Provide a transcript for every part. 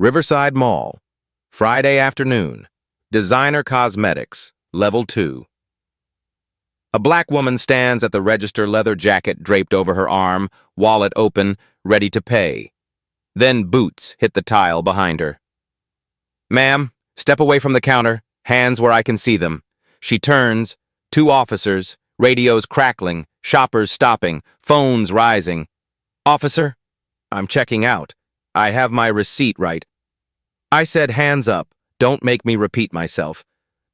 Riverside Mall. Friday afternoon. Designer Cosmetics. Level 2. A black woman stands at the register, leather jacket draped over her arm, wallet open, ready to pay. Then boots hit the tile behind her. "Ma'am, step away from the counter, hands where I can see them." She turns, 2 officers, radios crackling, shoppers stopping, phones rising. "Officer, I'm checking out. I have my receipt right." I said, "Hands up. Don't make me repeat myself."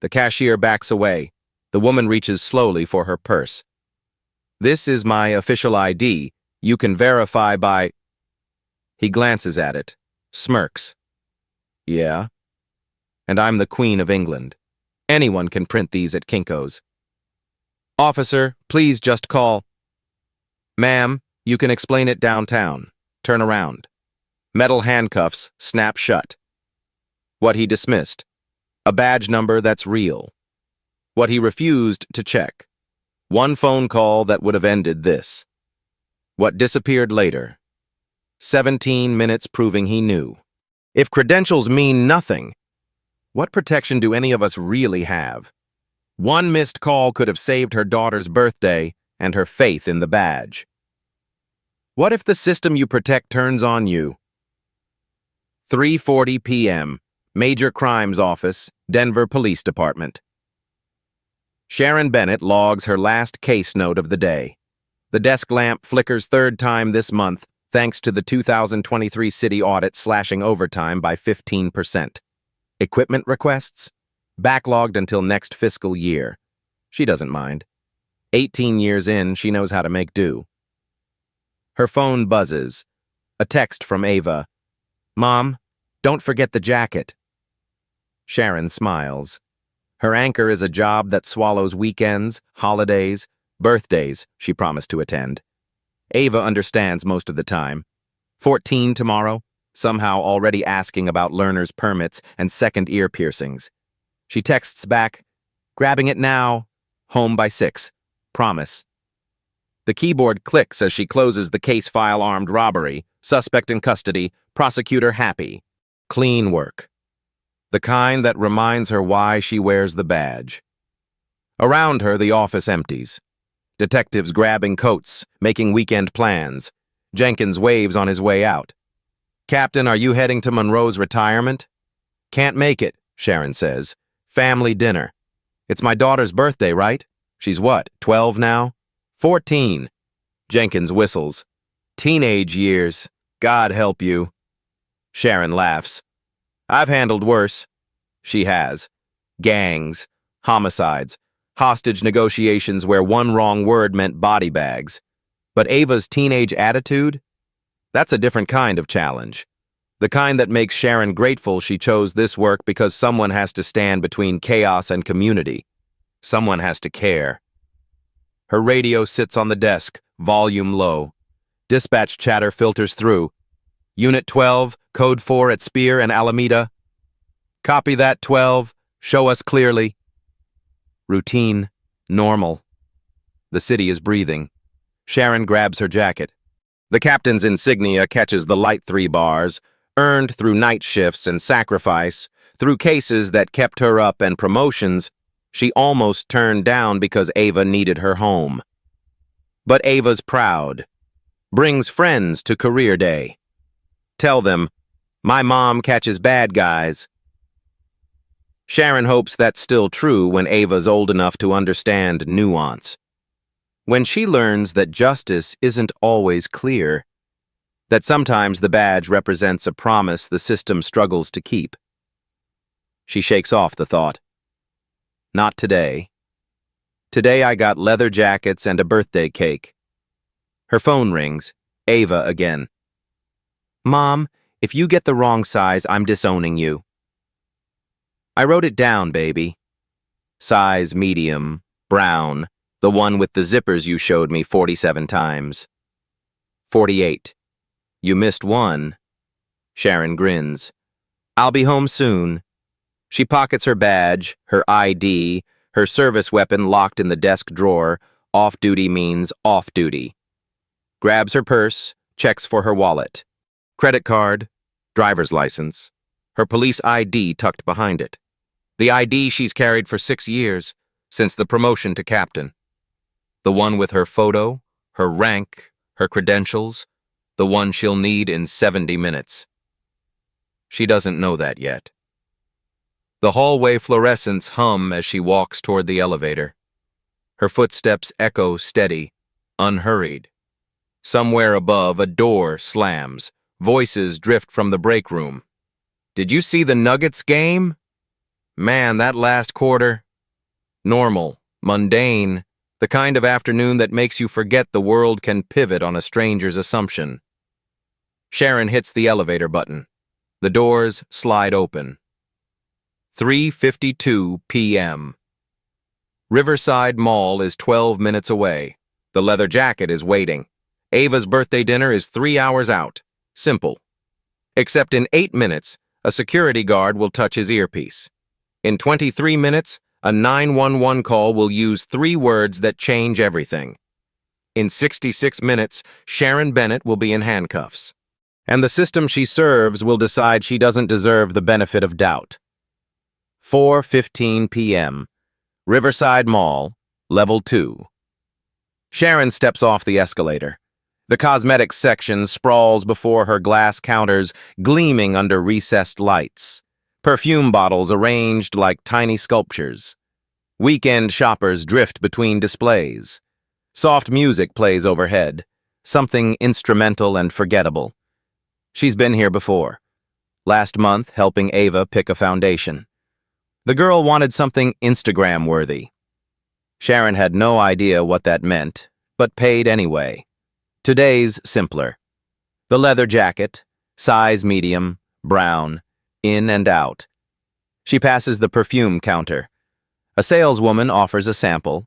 The cashier backs away. The woman reaches slowly for her purse. "This is my official ID. You can verify by..." He glances at it, smirks. "Yeah? And I'm the Queen of England. Anyone can print these at Kinko's." "Officer, please just call..." "Ma'am, you can explain it downtown. Turn around." Metal handcuffs snap shut. What he dismissed. A badge number that's real. What he refused to check. One phone call that would have ended this. What disappeared later. 17 minutes proving he knew. If credentials mean nothing, what protection do any of us really have? One missed call could have saved her daughter's birthday and her faith in the badge. What if the system you protect turns on you? 3:40 p.m. Major Crimes Office, Denver Police Department. Sharon Bennett logs her last case note of the day. The desk lamp flickers 3rd time this month thanks to the 2023 city audit slashing overtime by 15%. Equipment requests? Backlogged until next fiscal year. She doesn't mind. 18 years in, she knows how to make do. Her phone buzzes. A text from Ava. "Mom, don't forget the jacket." Sharon smiles. Her anchor is a job that swallows weekends, holidays, birthdays she promised to attend. Ava understands most of the time. 14 tomorrow, somehow already asking about learner's permits and second ear piercings. She texts back, "Grabbing it now. Home by 6. Promise." The keyboard clicks as she closes the case file. Armed robbery, suspect in custody, prosecutor happy. Clean work. The kind that reminds her why she wears the badge. Around her, the office empties. Detectives grabbing coats, making weekend plans. Jenkins waves on his way out. "Captain, are you heading to Monroe's retirement?" "Can't make it," Sharon says. "Family dinner." "It's my daughter's birthday, right? She's what, 12 now?" 14. Jenkins whistles. "Teenage years. God help you." Sharon laughs. "I've handled worse." She has. Gangs, homicides, hostage negotiations where one wrong word meant body bags. But Ava's teenage attitude? That's a different kind of challenge. The kind that makes Sharon grateful she chose this work because someone has to stand between chaos and community. Someone has to care. Her radio sits on the desk, volume low. Dispatch chatter filters through. "Unit 12, Code 4 at Spear and Alameda." "Copy that, 12. Show us clearly." Routine. Normal. The city is breathing. Sharon grabs her jacket. The captain's insignia catches the light 3 bars, earned through night shifts and sacrifice, through cases that kept her up and promotions she almost turned down because Ava needed her home. But Ava's proud. Brings friends to career day. Tell them, "My mom catches bad guys." Sharon hopes that's still true when Ava's old enough to understand nuance. When she learns that justice isn't always clear. That sometimes the badge represents a promise the system struggles to keep. She shakes off the thought. Not today. Today I got leather jackets and a birthday cake. Her phone rings. Ava again. "Mom, if you get the wrong size, I'm disowning you." "I wrote it down, baby. Size medium, brown, the one with the zippers you showed me 47 times. 48. You missed one." Sharon grins. "I'll be home soon." She pockets her badge, her ID, her service weapon locked in the desk drawer. Off-duty means off-duty. Grabs her purse, checks for her wallet. Credit card, driver's license, her police ID tucked behind it. The ID she's carried for 6 years, since the promotion to captain. The one with her photo, her rank, her credentials, the one she'll need in 70 minutes. She doesn't know that yet. The hallway fluorescents hum as she walks toward the elevator. Her footsteps echo steady, unhurried. Somewhere above, a door slams. Voices drift from the break room. "Did you see the Nuggets game? Man, that last quarter. Normal, mundane, the kind of afternoon that makes you forget the world can pivot on a stranger's assumption." Sharon hits the elevator button. The doors slide open. 3:52 p.m. Riverside Mall is 12 minutes away. The leather jacket is waiting. Ava's birthday dinner is 3 hours out. Simple. Except in 8 minutes, a security guard will touch his earpiece. In 23 minutes, a 911 call will use 3 words that change everything. In 66 minutes, Sharon Bennett will be in handcuffs. And the system she serves will decide she doesn't deserve the benefit of doubt. 4:15 p.m. Riverside Mall, Level 2. Sharon steps off the escalator. The cosmetics section sprawls before her glass counters, gleaming under recessed lights. Perfume bottles arranged like tiny sculptures. Weekend shoppers drift between displays. Soft music plays overhead, something instrumental and forgettable. She's been here before. Last month, helping Ava pick a foundation. The girl wanted something Instagram-worthy. Sharon had no idea what that meant, but paid anyway. Today's simpler. The leather jacket, size medium, brown, in and out. She passes the perfume counter. A saleswoman offers a sample.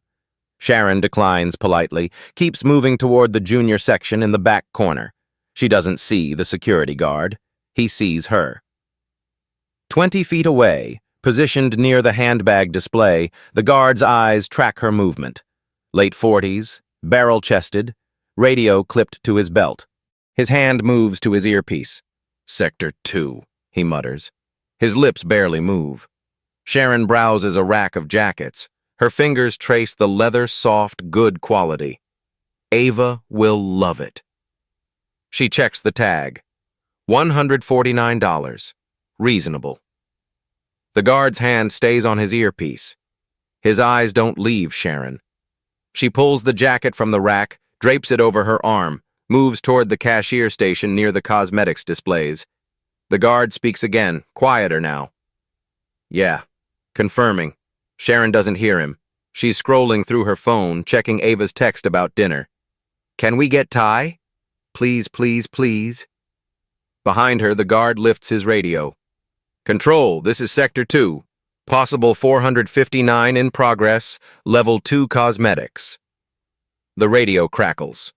Sharon declines politely, keeps moving toward the junior section in the back corner. She doesn't see the security guard. He sees her. 20 feet away, positioned near the handbag display, the guard's eyes track her movement. Late 40s, barrel-chested, radio clipped to his belt. His hand moves to his earpiece. "Sector 2, he mutters. His lips barely move. Sharon browses a rack of jackets. Her fingers trace the leather-soft, good quality. Ava will love it. She checks the tag. $149. Reasonable. The guard's hand stays on his earpiece. His eyes don't leave Sharon. She pulls the jacket from the rack, drapes it over her arm, moves toward the cashier station near the cosmetics displays. The guard speaks again, quieter now. "Yeah, confirming." Sharon doesn't hear him. She's scrolling through her phone, checking Ava's text about dinner. "Can we get Thai? Please, please, please." Behind her, the guard lifts his radio. "Control, this is Sector 2. Possible 459 in progress, Level 2 cosmetics." The radio crackles.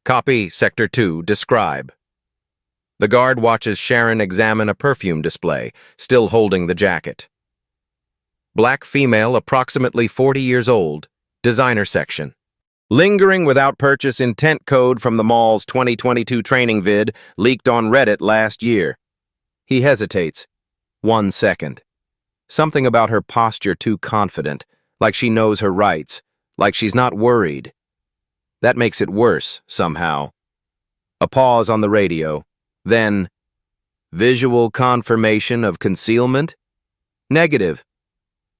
"Copy, Sector 2, describe." The guard watches Sharon examine a perfume display, still holding the jacket. Black female, approximately 40 years old, designer section. Lingering without purchase intent code from the mall's 2022 training vid leaked on Reddit last year. He hesitates. 1 second. Something about her posture too confident, like she knows her rights, like she's not worried. That makes it worse, somehow. A pause on the radio. Then, visual confirmation of concealment? Negative.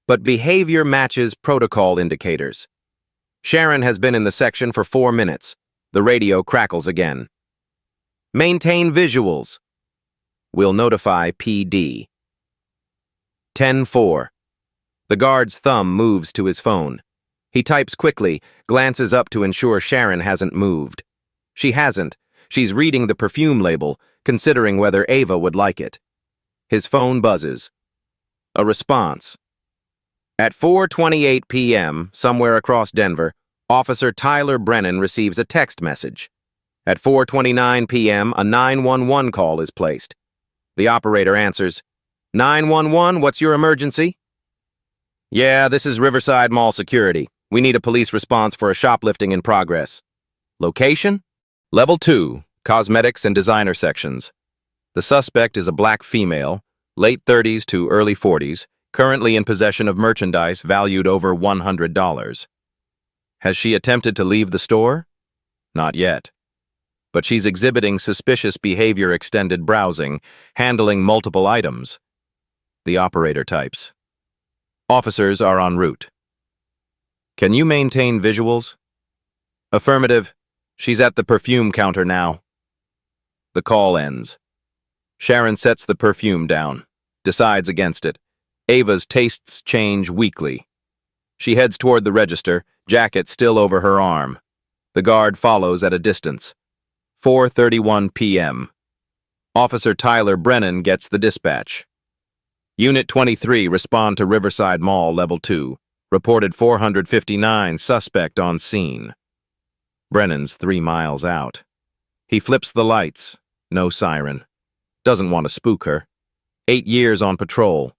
But behavior matches protocol indicators. Sharon has been in the section for 4 minutes. The radio crackles again. Maintain visuals. We'll notify PD. 10-4. The guard's thumb moves to his phone. He types quickly, glances up to ensure Sharon hasn't moved. She hasn't. She's reading the perfume label, considering whether Ava would like it. His phone buzzes. A response. At 4:28 p.m., somewhere across Denver, Officer Tyler Brennan receives a text message. At 4:29 p.m., a 911 call is placed. The operator answers, "911, what's your emergency?" "Yeah, this is Riverside Mall security. We need a police response for a shoplifting in progress." Location? Level 2, cosmetics and designer sections. The suspect is a black female, late 30s to early 40s, currently in possession of merchandise valued over $100. Has she attempted to leave the store? Not yet. But she's exhibiting suspicious behavior, extended browsing, handling multiple items. The operator types. Officers are en route. Can you maintain visuals? Affirmative. She's at the perfume counter now. The call ends. Sharon sets the perfume down, decides against it. Ava's tastes change weekly. She heads toward the register, jacket still over her arm. The guard follows at a distance. 4:31 p.m. Officer Tyler Brennan gets the dispatch. Unit 23, respond to Riverside Mall, Level 2. Reported 459, suspect on scene. Brennan's 3 miles out. He flips the lights. No siren. Doesn't want to spook her. 8 years on patrol.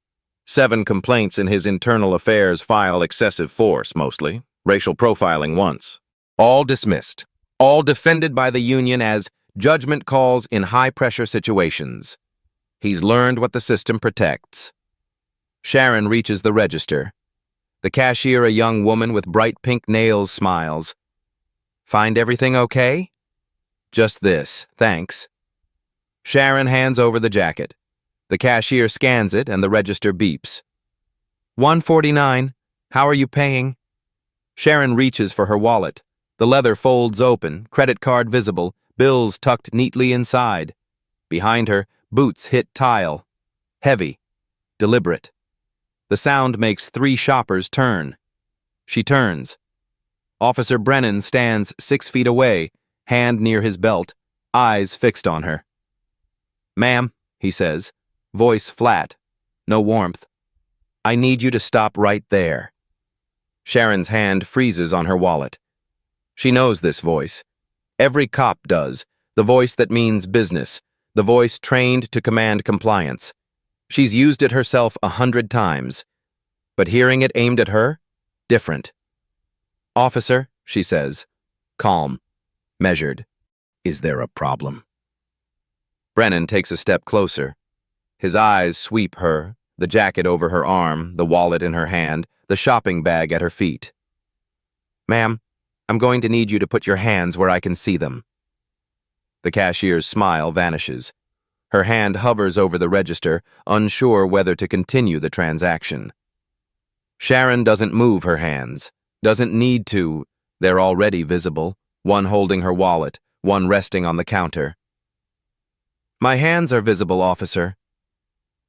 7 complaints in his internal affairs file, excessive force, mostly. Racial profiling once. All dismissed. All defended by the union as judgment calls in high-pressure situations. He's learned what the system protects. Sharon reaches the register. The cashier, a young woman with bright pink nails, smiles. Find everything okay? Just this, thanks. Sharon hands over the jacket. The cashier scans it and the register beeps. $149. How are you paying? Sharon reaches for her wallet. The leather folds open, credit card visible, bills tucked neatly inside. Behind her, boots hit tile. Heavy. Deliberate. The sound makes 3 shoppers turn. She turns. Officer Brennan stands 6 feet away, hand near his belt, eyes fixed on her. Ma'am, he says, voice flat, no warmth. I need you to stop right there. Sharon's hand freezes on her wallet. She knows this voice. Every cop does, the voice that means business, the voice trained to command compliance. She's used it herself 100 times. But hearing it aimed at her, different. Officer, she says, calm, measured. Is there a problem? Brennan takes a step closer. His eyes sweep her, the jacket over her arm, the wallet in her hand, the shopping bag at her feet. Ma'am, I'm going to need you to put your hands where I can see them. The cashier's smile vanishes. Her hand hovers over the register, unsure whether to continue the transaction. Sharon doesn't move her hands, doesn't need to. They're already visible, one holding her wallet, one resting on the counter. My hands are visible, officer.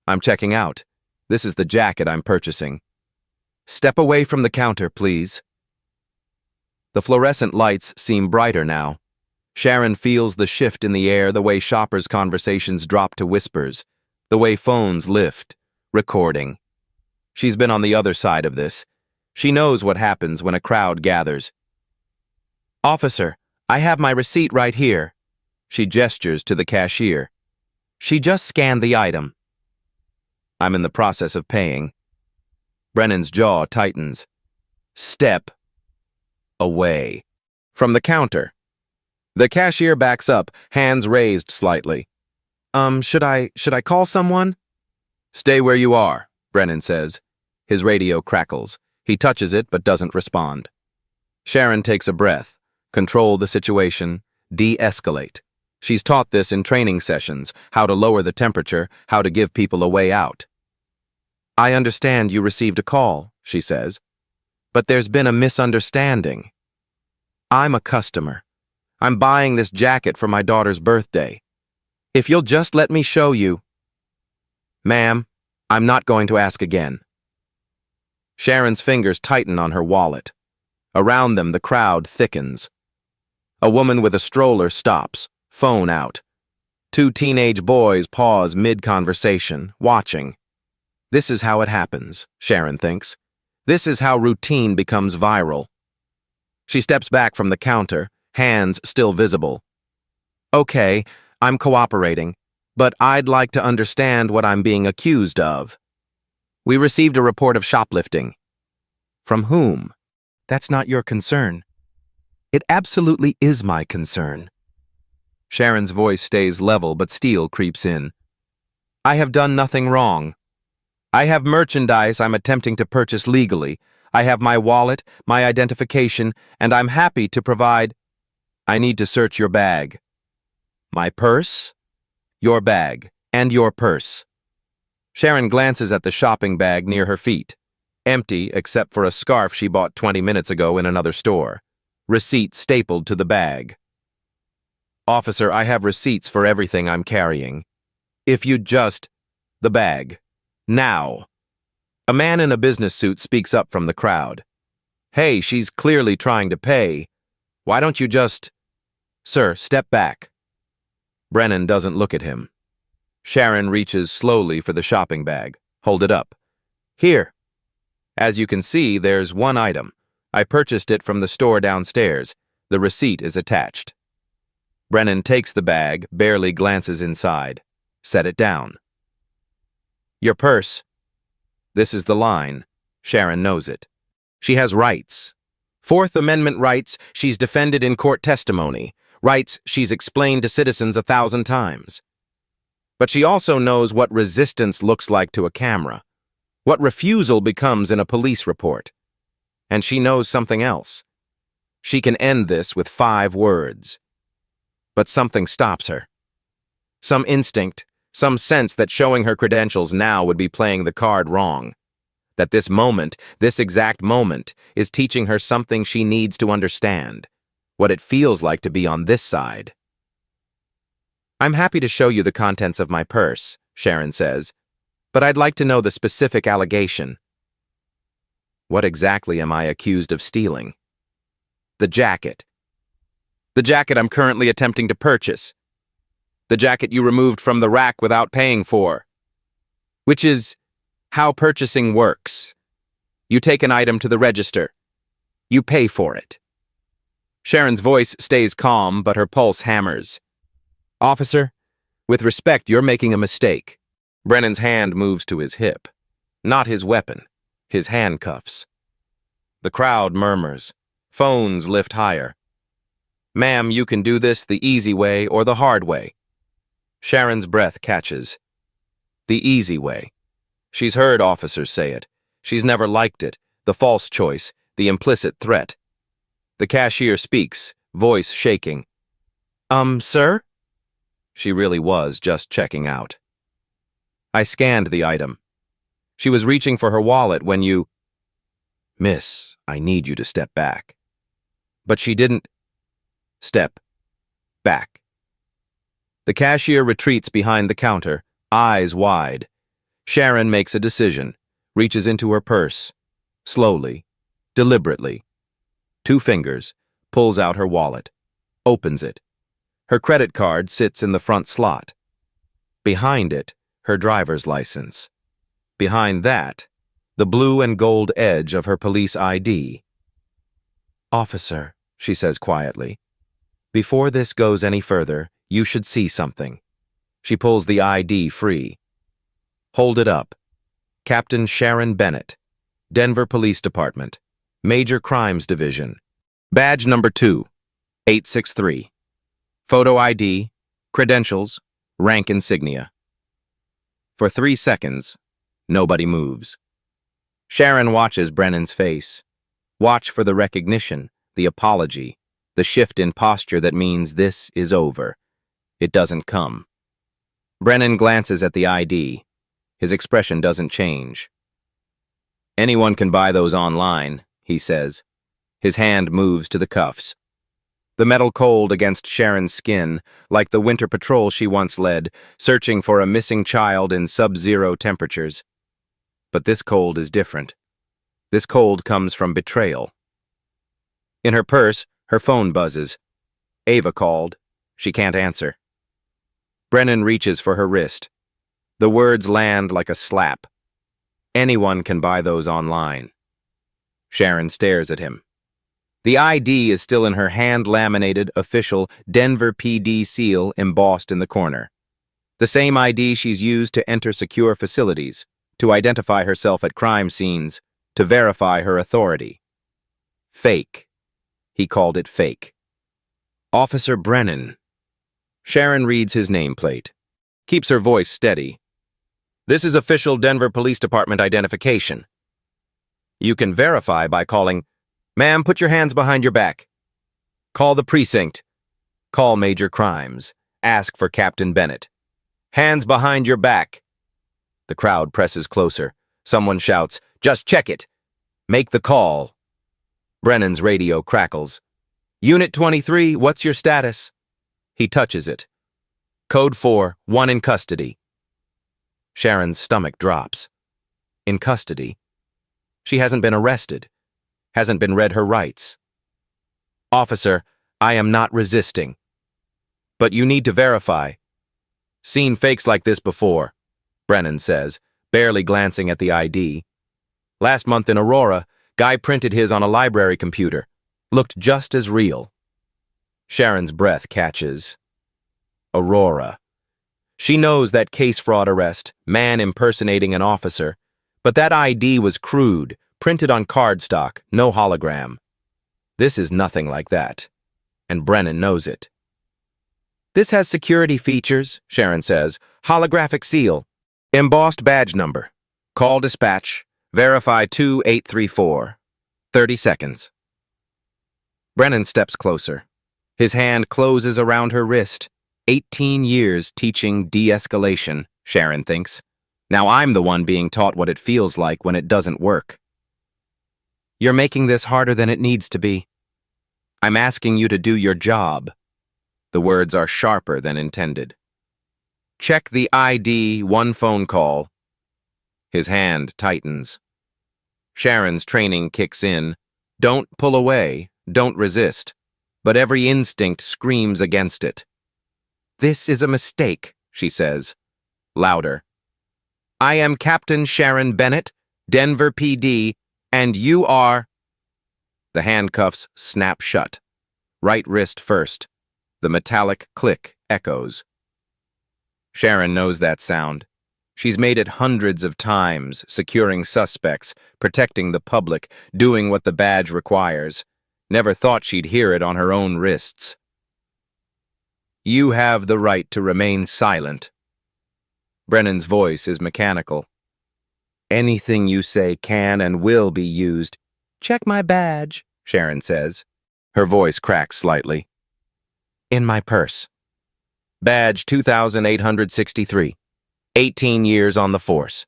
I'm checking out. This is the jacket I'm purchasing. Step away from the counter, please. The fluorescent lights seem brighter now. Sharon feels the shift in the air, the way shoppers' conversations drop to whispers, the way phones lift, recording. She's been on the other side of this. She knows what happens when a crowd gathers. Officer, I have my receipt right here. She gestures to the cashier. She just scanned the item. I'm in the process of paying. Brennan's jaw tightens. Step away from the counter. The cashier backs up, hands raised slightly. Should I call someone? Stay where you are, Brennan says. His radio crackles. He touches it but doesn't respond. Sharon takes a breath. Control the situation. De-escalate. She's taught this in training sessions, how to lower the temperature, how to give people a way out. I understand you received a call, she says. But there's been a misunderstanding. I'm a customer. I'm buying this jacket for my daughter's birthday. If you'll just let me show you. Ma'am, I'm not going to ask again. Sharon's fingers tighten on her wallet. Around them, the crowd thickens. A woman with a stroller stops, phone out. 2 teenage boys pause mid-conversation, watching. This is how it happens, Sharon thinks. This is how routine becomes viral. She steps back from the counter, hands still visible. Okay, I'm cooperating, but I'd like to understand what I'm being accused of. We received a report of shoplifting. From whom? That's not your concern. It absolutely is my concern. Sharon's voice stays level, but steel creeps in. I have done nothing wrong. I have merchandise I'm attempting to purchase legally. I have my wallet, my identification, and I'm happy to provide. I need to search your bag. My purse? Your bag, and your purse. Sharon glances at the shopping bag near her feet. Empty except for a scarf she bought 20 minutes ago in another store. Receipt stapled to the bag. Officer, I have receipts for everything I'm carrying. If you'd just... The bag. Now. A man in a business suit speaks up from the crowd. Hey, she's clearly trying to pay. Why don't you just... Sir, step back. Brennan doesn't look at him. Sharon reaches slowly for the shopping bag. Hold it up. Here. As you can see, there's one item. I purchased it from the store downstairs. The receipt is attached. Brennan takes the bag, barely glances inside. Set it down. Your purse. This is the line. Sharon knows it. She has rights. Fourth Amendment rights she's defended in court testimony. Rights she's explained to citizens 1,000 times. But she also knows what resistance looks like to a camera. What refusal becomes in a police report. And she knows something else. She can end this with 5 words. But something stops her. Some instinct, some sense that showing her credentials now would be playing the card wrong. That this moment, this exact moment, is teaching her something she needs to understand. What it feels like to be on this side. I'm happy to show you the contents of my purse, Sharon says, but I'd like to know the specific allegation. What exactly am I accused of stealing? The jacket. The jacket I'm currently attempting to purchase. The jacket you removed from the rack without paying for. Which is how purchasing works. You take an item to the register. You pay for it. Sharon's voice stays calm, but her pulse hammers. Officer, with respect, you're making a mistake. Brennan's hand moves to his hip. Not his weapon, his handcuffs. The crowd murmurs. Phones lift higher. Ma'am, you can do this the easy way or the hard way. Sharon's breath catches. The easy way. She's heard officers say it. She's never liked it. The false choice, the implicit threat. The cashier speaks, voice shaking. Sir? She really was just checking out. I scanned the item. She was reaching for her wallet when you... Miss, I need you to step back. But she didn't... Step back. The cashier retreats behind the counter, eyes wide. Sharon makes a decision, reaches into her purse. Slowly, deliberately. 2 fingers, pulls out her wallet, opens it. Her credit card sits in the front slot. Behind it, her driver's license. Behind that, the blue and gold edge of her police ID. Officer, she says quietly, before this goes any further, you should see something. She pulls the ID free. Hold it up. Captain Sharon Bennett, Denver Police Department, Major Crimes Division. Badge number 2, 863. Photo ID, credentials, rank insignia. For 3 seconds, nobody moves. Sharon watches Brennan's face. Watch for the recognition, the apology, the shift in posture that means this is over. It doesn't come. Brennan glances at the ID. His expression doesn't change. Anyone can buy those online, he says. His hand moves to the cuffs. The metal cold against Sharon's skin, like the winter patrol she once led, searching for a missing child in sub-zero temperatures. But this cold is different. This cold comes from betrayal. In her purse, her phone buzzes. Ava called. She can't answer. Brennan reaches for her wrist. The words land like a slap. Anyone can buy those online. Sharon stares at him. The ID is still in her hand-laminated, official Denver PD seal embossed in the corner. The same ID she's used to enter secure facilities, to identify herself at crime scenes, to verify her authority. Fake. He called it fake. Officer Brennan. Sharon reads his nameplate, keeps her voice steady. This is official Denver Police Department identification. You can verify by calling, "Ma'am, put your hands behind your back." Call the precinct. Call major crimes. Ask for Captain Bennett. Hands behind your back. The crowd presses closer. Someone shouts, "Just check it." Make the call. Brennan's radio crackles. "Unit 23, what's your status?" He touches it. "Code 4, 1 in custody." Sharon's stomach drops. In custody? She hasn't been arrested. Hasn't been read her rights. "Officer, I am not resisting." "But you need to verify." "Seen fakes like this before," Brennan says, barely glancing at the ID. "Last month in Aurora, guy printed his on a library computer. Looked just as real." Sharon's breath catches. Aurora. She knows that case fraud arrest, man impersonating an officer, but that ID was crude, printed on cardstock, no hologram. This is nothing like that, and Brennan knows it. "This has security features," Sharon says. "Holographic seal. Embossed badge number. Call dispatch. Verify 2834. 30 seconds. Brennan steps closer. His hand closes around her wrist. 18 years teaching de-escalation, Sharon thinks. Now I'm the one being taught what it feels like when it doesn't work. "You're making this harder than it needs to be. I'm asking you to do your job." The words are sharper than intended. "Check the ID, 1 phone call." His hand tightens. Sharon's training kicks in. Don't pull away, don't resist. But every instinct screams against it. "This is a mistake," she says. Louder. "I am Captain Sharon Bennett, Denver PD, and you are—" The handcuffs snap shut. Right wrist first. The metallic click echoes. Sharon knows that sound. She's made it hundreds of times, securing suspects, protecting the public, doing what the badge requires. Never thought she'd hear it on her own wrists. "You have the right to remain silent." Brennan's voice is mechanical. "Anything you say can and will be used." "Check my badge," Sharon says. Her voice cracks slightly. "In my purse." Badge 2863. 18 years on the force.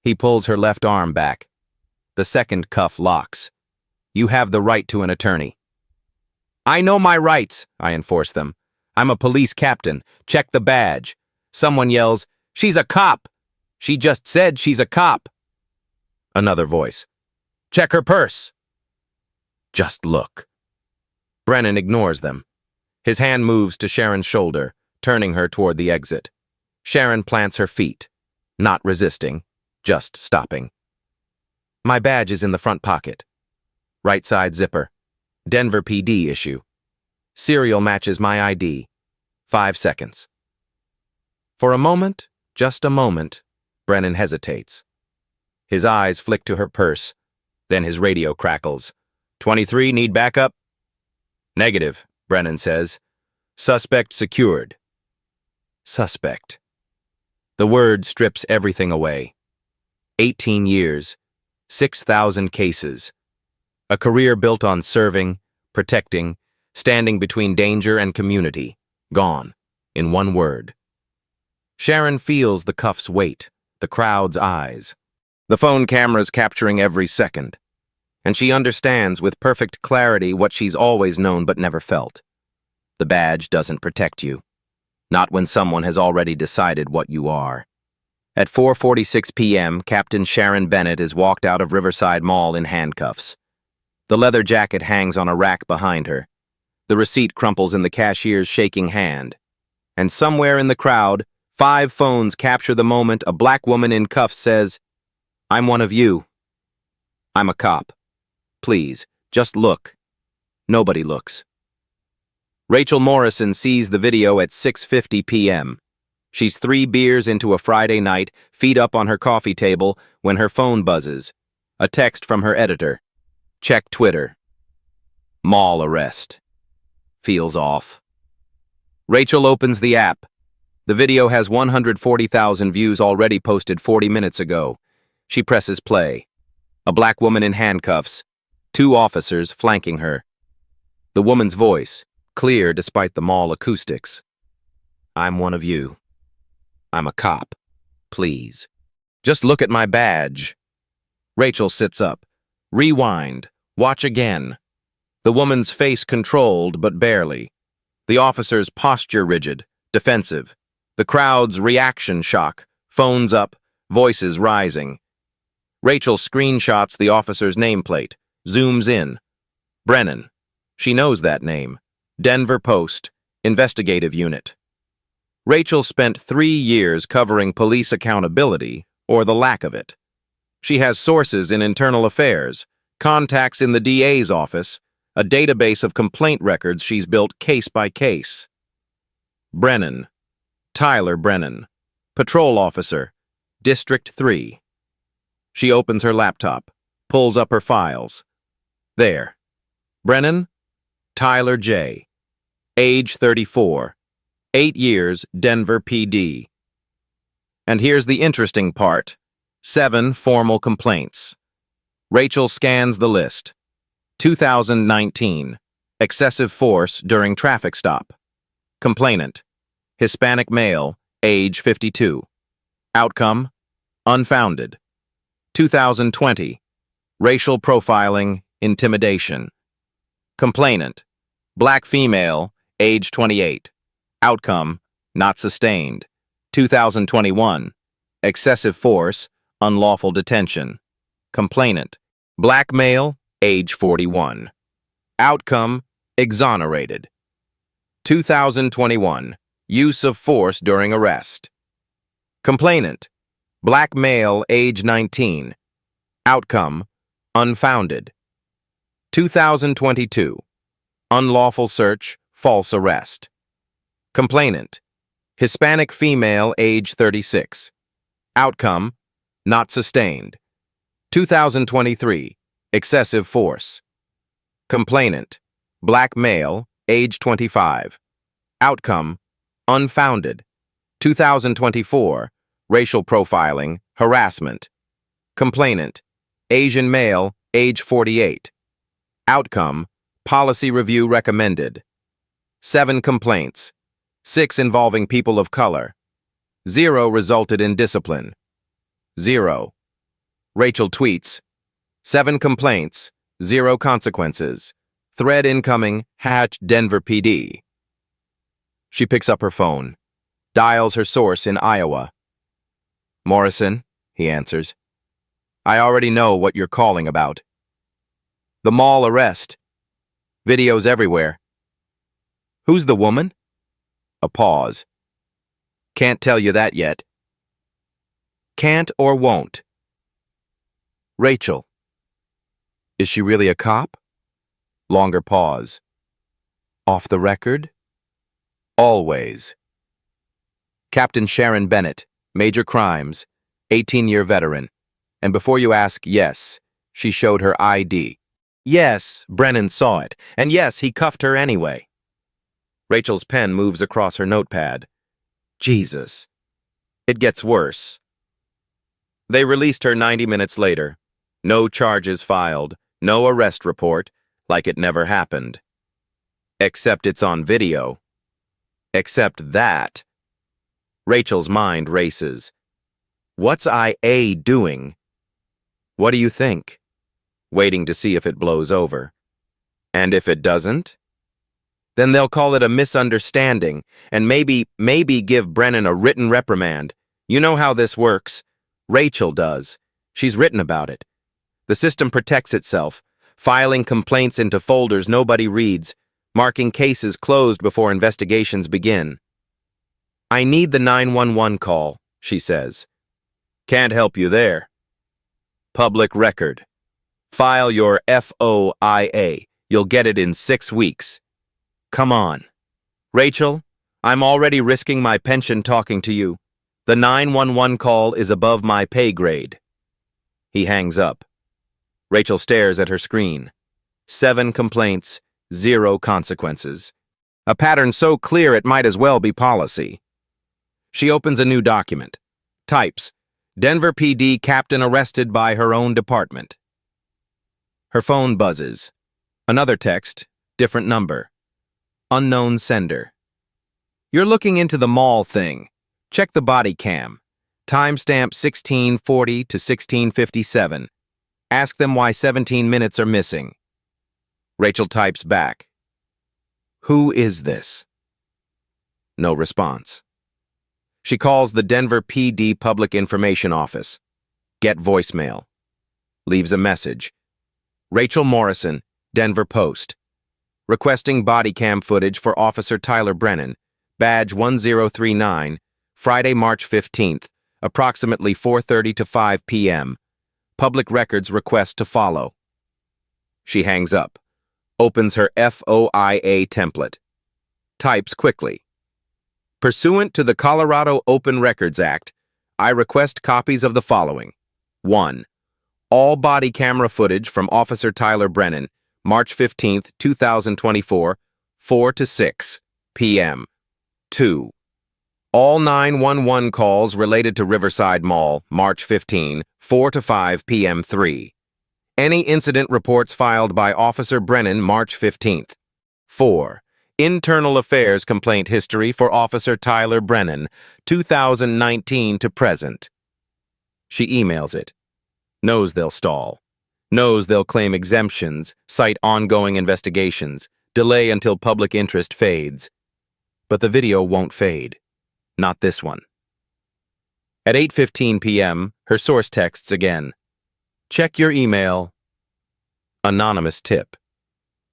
He pulls her left arm back. The second cuff locks. "You have the right to an attorney." "I know my rights," I enforce them. "I'm a police captain. Check the badge." Someone yells, "She's a cop." "She just said she's a cop." Another voice. "Check her purse." "Just look." Brennan ignores them. His hand moves to Sharon's shoulder, turning her toward the exit. Sharon plants her feet, not resisting, just stopping. "My badge is in the front pocket. Right side zipper. Denver PD issue. Serial matches my ID. 5 seconds." For a moment, just a moment, Brennan hesitates. His eyes flick to her purse. Then his radio crackles. 23, need backup?" "Negative," Brennan says. "Suspect secured." Suspect. The word strips everything away. 18 years, 6,000 cases. A career built on serving, protecting, standing between danger and community. Gone, in one word. Sharon feels the cuff's weight, the crowd's eyes. The phone camera's capturing every second. And she understands with perfect clarity what she's always known but never felt. The badge doesn't protect you. Not when someone has already decided what you are. At 4:46 p.m., Captain Sharon Bennett is walked out of Riverside Mall in handcuffs. The leather jacket hangs on a rack behind her. The receipt crumples in the cashier's shaking hand. And somewhere in the crowd, 5 phones capture the moment a black woman in cuffs says, "I'm one of you. I'm a cop. Please, just look." Nobody looks. Rachel Morrison sees the video at 6:50 p.m. She's 3 beers into a Friday night, feet up on her coffee table, when her phone buzzes. A text from her editor. Check Twitter. Mall arrest. Feels off. Rachel opens the app. The video has 140,000 views already posted 40 minutes ago. She presses play. A black woman in handcuffs. 2 officers flanking her. The woman's voice, clear despite the mall acoustics. I'm one of you. I'm a cop. Please. Just look at my badge. Rachel sits up. Rewind. Watch again. The woman's face controlled, but barely. The officer's posture rigid, defensive. The crowd's reaction shock. Phones up, voices rising. Rachel screenshots the officer's nameplate, zooms in. Brennan. She knows that name. Denver Post, Investigative Unit. Rachel spent 3 years covering police accountability, or the lack of it. She has sources in internal affairs, contacts in the DA's office, a database of complaint records she's built case by case. Brennan. Tyler Brennan. Patrol Officer. District 3. She opens her laptop, pulls up her files. There. Brennan. Tyler J. Age 34. 8 years, Denver PD. And here's the interesting part. 7 formal complaints. Rachel scans the list. 2019. Excessive force during traffic stop. Complainant. Hispanic male, age 52. Outcome. Unfounded. 2020. Racial profiling, intimidation. Complainant. Black female, age 28. Outcome. Not sustained. 2021. Excessive force, unlawful detention. Complainant. Black male, age 41. Outcome. Exonerated. 2021. Use of force during arrest. Complainant. Black male, age 19. Outcome. Unfounded. 2022. Unlawful search, false arrest. Complainant. Hispanic female, age 36. Outcome. Not sustained. 2023. Excessive force. Complainant. Black male, age 25. Outcome. Unfounded. 2024. Racial profiling, harassment. Complainant. Asian male, age 48. Outcome. Policy review recommended. 7 complaints. 6 involving people of color. 0 resulted in discipline. 0. Rachel tweets. 7 complaints, 0 consequences. Thread incoming, #Denver PD. She picks up her phone, dials her source in Iowa. Morrison, he answers. I already know what you're calling about. The mall arrest. Videos everywhere. Who's the woman? A pause. Can't tell you that yet. Can't or won't. Rachel. Is she really a cop? Longer pause. Off the record? Always. Captain Sharon Bennett, Major Crimes, 18-year veteran. And before you ask, yes, she showed her ID. Yes, Brennan saw it. And yes, he cuffed her anyway. Rachel's pen moves across her notepad. Jesus. It gets worse. They released her 90 minutes later. No charges filed, no arrest report, like it never happened. Except it's on video. Except that. Rachel's mind races. What's IA doing? What do you think? Waiting to see if it blows over. And if it doesn't? Then they'll call it a misunderstanding and maybe give Brennan a written reprimand. You know how this works. Rachel does. She's written about it. The system protects itself, filing complaints into folders nobody reads, marking cases closed before investigations begin. I need the 911 call, she says. Can't help you there. Public record. File your FOIA. You'll get it in 6 weeks. Come on. Rachel, I'm already risking my pension talking to you. The 911 call is above my pay grade. He hangs up. Rachel stares at her screen. 7 complaints, 0 consequences. A pattern so clear it might as well be policy. She opens a new document. Types, Denver PD captain arrested by her own department. Her phone buzzes. Another text, different number. Unknown sender. You're looking into the mall thing. Check the body cam. Timestamp 1640 to 1657. Ask them why 17 minutes are missing. Rachel types back. Who is this? No response. She calls the Denver PD Public Information Office. Get voicemail. Leaves a message. Rachel Morrison, Denver Post. Requesting body cam footage for Officer Tyler Brennan, badge 1039, Friday, March 15th, approximately 4:30 to 5 p.m. Public records request to follow. She hangs up. Opens her FOIA template. Types quickly. Pursuant to the Colorado Open Records Act, I request copies of the following. 1. All body camera footage from Officer Tyler Brennan, March 15, 2024, 4 to 6 p.m. 2. All 911 calls related to Riverside Mall, March 15, 4 to 5 p.m. 3. Any incident reports filed by Officer Brennan, March 15th. 4. Internal Affairs complaint history for Officer Tyler Brennan, 2019 to present. She emails it. Knows they'll stall. Knows they'll claim exemptions, cite ongoing investigations, delay until public interest fades. But the video won't fade. Not this one. At 8:15 p.m., her source texts again. Check your email. Anonymous tip.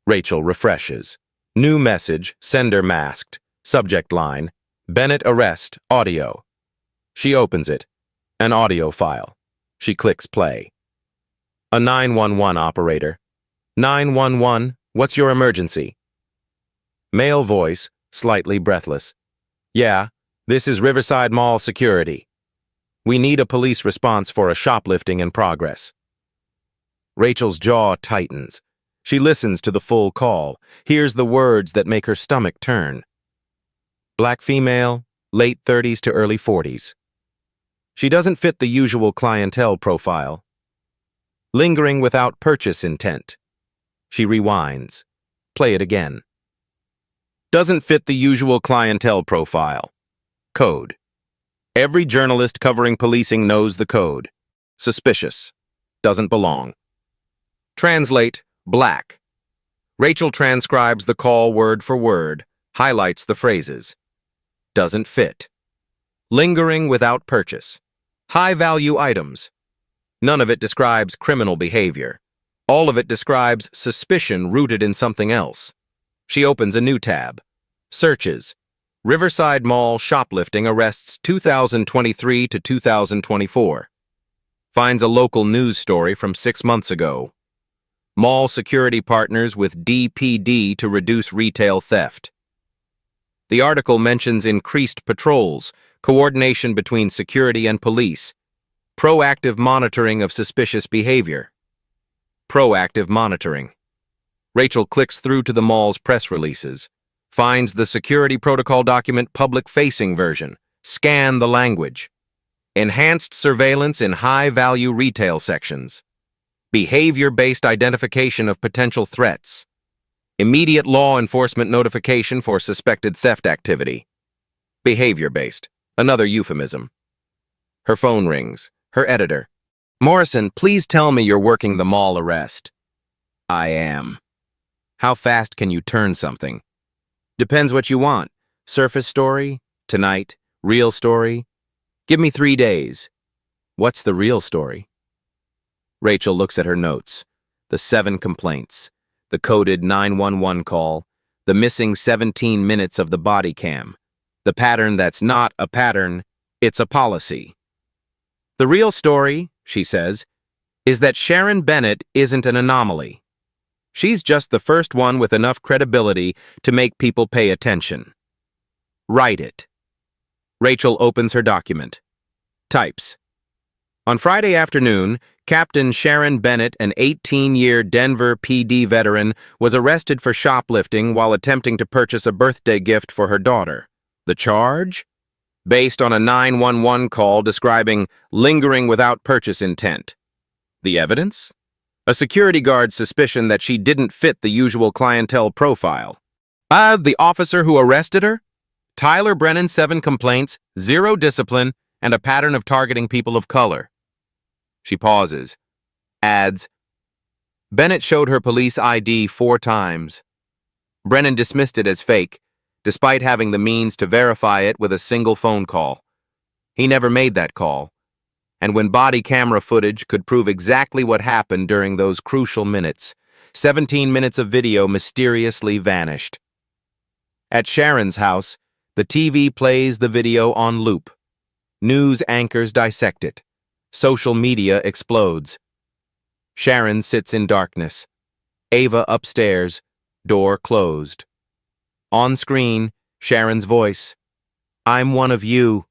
Rachel refreshes. New message, sender masked. Subject line, Bennett arrest, audio. She opens it. An audio file. She clicks play. A 911 operator. 911, what's your emergency? Male voice, slightly breathless. Yeah, this is Riverside Mall security. We need a police response for a shoplifting in progress. Rachel's jaw tightens. She listens to the full call, hears the words that make her stomach turn. Black female, late 30s to early 40s. She doesn't fit the usual clientele profile. Lingering without purchase intent. She rewinds. Play it again. Doesn't fit the usual clientele profile. Code. Every journalist covering policing knows the code. Suspicious. Doesn't belong. Translate, black. Rachel transcribes the call word for word, highlights the phrases. Doesn't fit. Lingering without purchase. High-value items. None of it describes criminal behavior. All of it describes suspicion rooted in something else. She opens a new tab. Searches. Riverside Mall shoplifting arrests 2023 to 2024. Finds a local news story from 6 months ago. Mall security partners with DPD to reduce retail theft. The article mentions increased patrols, coordination between security and police, proactive monitoring of suspicious behavior. Proactive monitoring. Rachel clicks through to the mall's press releases, finds the security protocol document public-facing version, scan the language. Enhanced surveillance in high-value retail sections. Behavior-based identification of potential threats. Immediate law enforcement notification for suspected theft activity. Behavior-based, another euphemism. Her phone rings. Her editor. Morrison, please tell me you're working the mall arrest. I am. How fast can you turn something? Depends what you want. Surface story? Tonight? Real story? Give me 3 days. What's the real story? Rachel looks at her notes. The 7 complaints. The coded 911 call. The missing 17 minutes of the body cam. The pattern that's not a pattern, it's a policy. The real story, she says, is that Sharon Bennett isn't an anomaly. She's just the first one with enough credibility to make people pay attention. Write it. Rachel opens her document. Types. On Friday afternoon, Captain Sharon Bennett, an 18-year Denver PD veteran, was arrested for shoplifting while attempting to purchase a birthday gift for her daughter. The charge? based on a 911 call describing lingering without purchase intent. The evidence? A security guard's suspicion that she didn't fit the usual clientele profile. The officer who arrested her? Tyler Brennan, 7 complaints, 0 discipline, and a pattern of targeting people of color. She pauses. Adds, Bennett showed her police ID 4 times. Brennan dismissed it as fake, despite having the means to verify it with a single phone call. He never made that call, and when body camera footage could prove exactly what happened during those crucial minutes, 17 minutes of video mysteriously vanished. At Sharon's house, the TV plays the video on loop. News anchors dissect it. Social media explodes. Sharon sits in darkness. Ava upstairs, door closed. On screen, Sharon's voice. I'm one of you.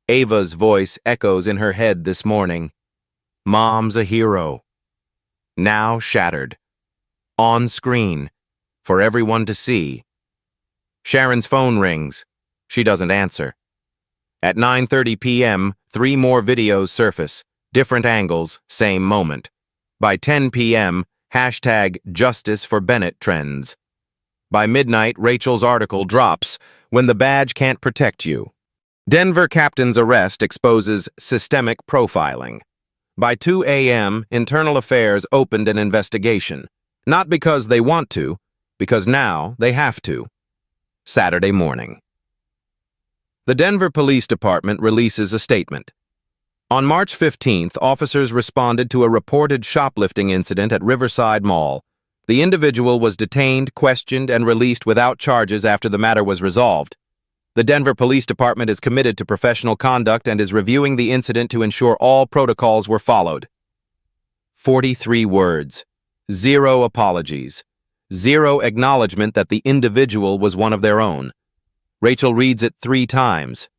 Ava's voice echoes in her head this morning. Mom's a hero. Now shattered. On screen, for everyone to see. Sharon's phone rings. She doesn't answer. At 9:30 p.m., 3 more videos surface. Different angles, same moment. By 10 p.m., #Justice for Bennett trends. By midnight, Rachel's article drops, When the Badge Can't Protect You. Denver captain's arrest exposes systemic profiling. By 2 a.m., Internal Affairs opened an investigation. Not because they want to, because now they have to. Saturday morning. The Denver Police Department releases a statement. On March 15th, officers responded to a reported shoplifting incident at Riverside Mall. The individual was detained, questioned, and released without charges after the matter was resolved. The Denver Police Department is committed to professional conduct and is reviewing the incident to ensure all protocols were followed. 43 words. 0 apologies. 0 acknowledgement that the individual was one of their own. Rachel reads it 3 times.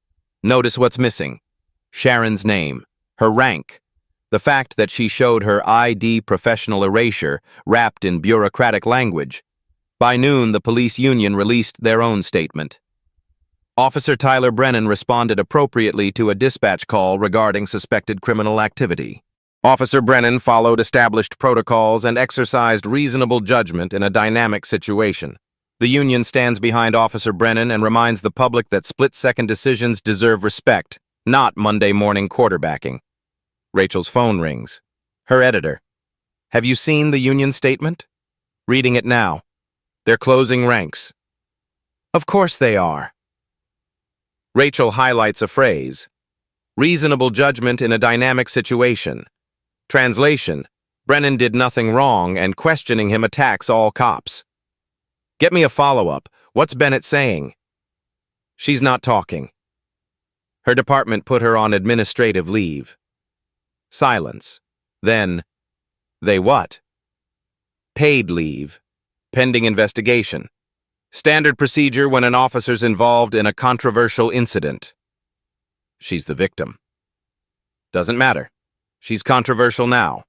Notice what's missing. Sharon's name, her rank, the fact that she showed her ID professional erasure wrapped in bureaucratic language. By noon, the police union released their own statement. Officer Tyler Brennan responded appropriately to a dispatch call regarding suspected criminal activity. Officer Brennan followed established protocols and exercised reasonable judgment in a dynamic situation. The union stands behind Officer Brennan and reminds the public that split-second decisions deserve respect, not Monday morning quarterbacking. Rachel's phone rings. Her editor. Have you seen the union statement? Reading it now. They're closing ranks. Of course they are. Rachel highlights a phrase. Reasonable judgment in a dynamic situation. Translation. Brennan did nothing wrong and questioning him attacks all cops. Get me a follow-up. What's Bennett saying? She's not talking. Her department put her on administrative leave. Silence. Then, they what? Paid leave. Pending investigation. Standard procedure when an officer's involved in a controversial incident. She's the victim. Doesn't matter. She's controversial now.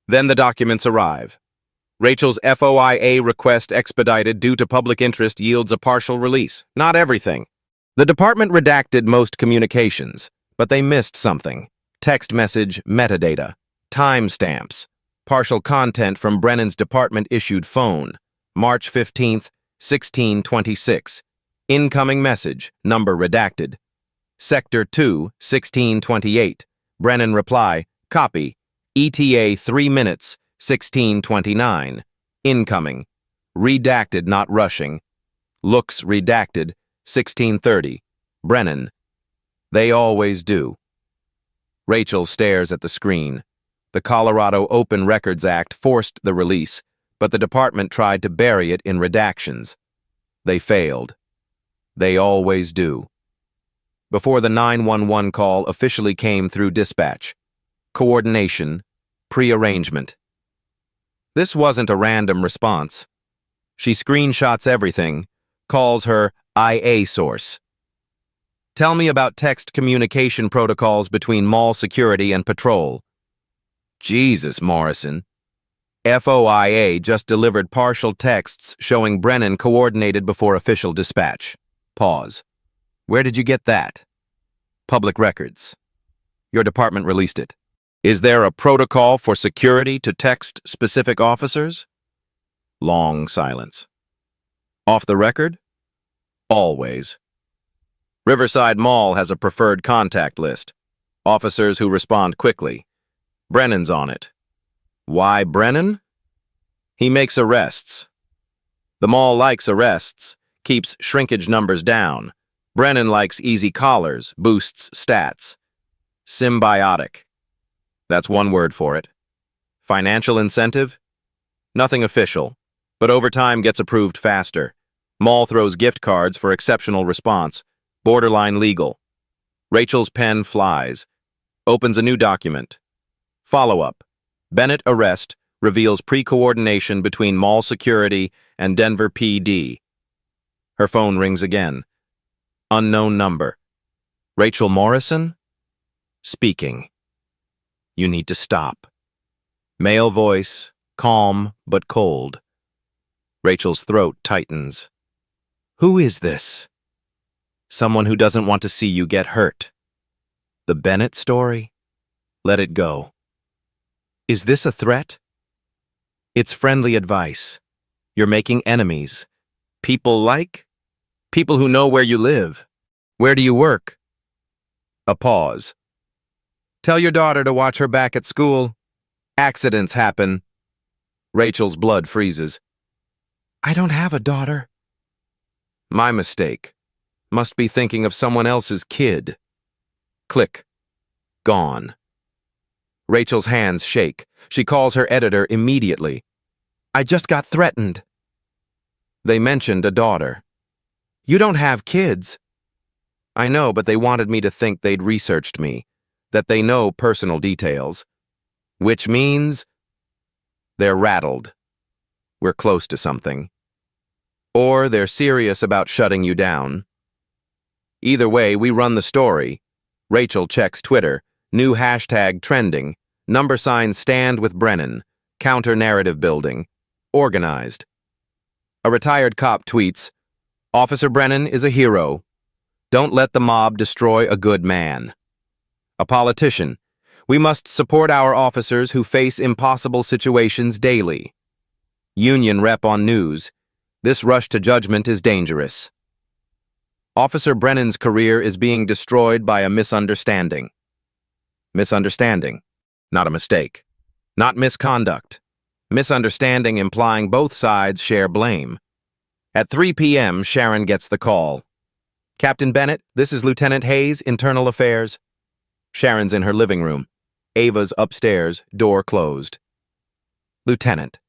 Then the documents arrive. Rachel's FOIA request expedited due to public interest yields a partial release. Not everything. The department redacted most communications, but they missed something. Text message metadata, timestamps, partial content from Brennan's department-issued phone, March 15th, 1626. Incoming message, number redacted. Sector 2, 1628. Brennan reply, copy. ETA 3 minutes, 1629. Incoming. Redacted, not rushing. Looks redacted, 1630. Brennan. They always do. Rachel stares at the screen. The Colorado Open Records Act forced the release, but the department tried to bury it in redactions. They failed. They always do. Before the 911 call officially came through dispatch. Coordination. Prearrangement. This wasn't a random response. She screenshots everything, calls her IA source. Tell me about text communication protocols between mall security and patrol. Jesus, Morrison. FOIA just delivered partial texts showing Brennan coordinated before official dispatch. Pause. Where did you get that? Public records. Your department released it. Is there a protocol for security to text specific officers? Long silence. Off the record? Always. Riverside Mall has a preferred contact list. Officers who respond quickly. Brennan's on it. Why Brennan? He makes arrests. The mall likes arrests, keeps shrinkage numbers down. Brennan likes easy collars, boosts stats. Symbiotic. That's one word for it. Financial incentive? Nothing official, but overtime gets approved faster. Mall throws gift cards for exceptional response. Borderline legal. Rachel's pen flies. Opens a new document. Follow-up. Bennett arrest reveals pre-coordination between mall security and Denver PD. Her phone rings again. Unknown number. Rachel Morrison? Speaking. You need to stop. Male voice, calm but cold. Rachel's throat tightens. Who is this? Someone who doesn't want to see you get hurt. The Bennett story? Let it go. Is this a threat? It's friendly advice. You're making enemies. People like? People who know where you live. Where do you work? A pause. Tell your daughter to watch her back at school. Accidents happen. Rachel's blood freezes. I don't have a daughter. My mistake. Must be thinking of someone else's kid. Click. Gone. Rachel's hands shake. She calls her editor immediately. I just got threatened. They mentioned a daughter. You don't have kids. I know, but they wanted me to think they'd researched me, that they know personal details. Which means they're rattled. We're close to something. Or they're serious about shutting you down. Either way, we run the story. Rachel checks Twitter. New hashtag trending. Number sign stand with Brennan. Counter-narrative building. Organized. A retired cop tweets, Officer Brennan is a hero. Don't let the mob destroy a good man. A politician. We must support our officers who face impossible situations daily. Union rep on news. This rush to judgment is dangerous. Officer Brennan's career is being destroyed by a misunderstanding. Misunderstanding. Not a mistake. Not misconduct. Misunderstanding implying both sides share blame. At 3 p.m., Sharon gets the call. Captain Bennett, this is Lieutenant Hayes, Internal Affairs. Sharon's in her living room. Ava's upstairs, door closed. Lieutenant,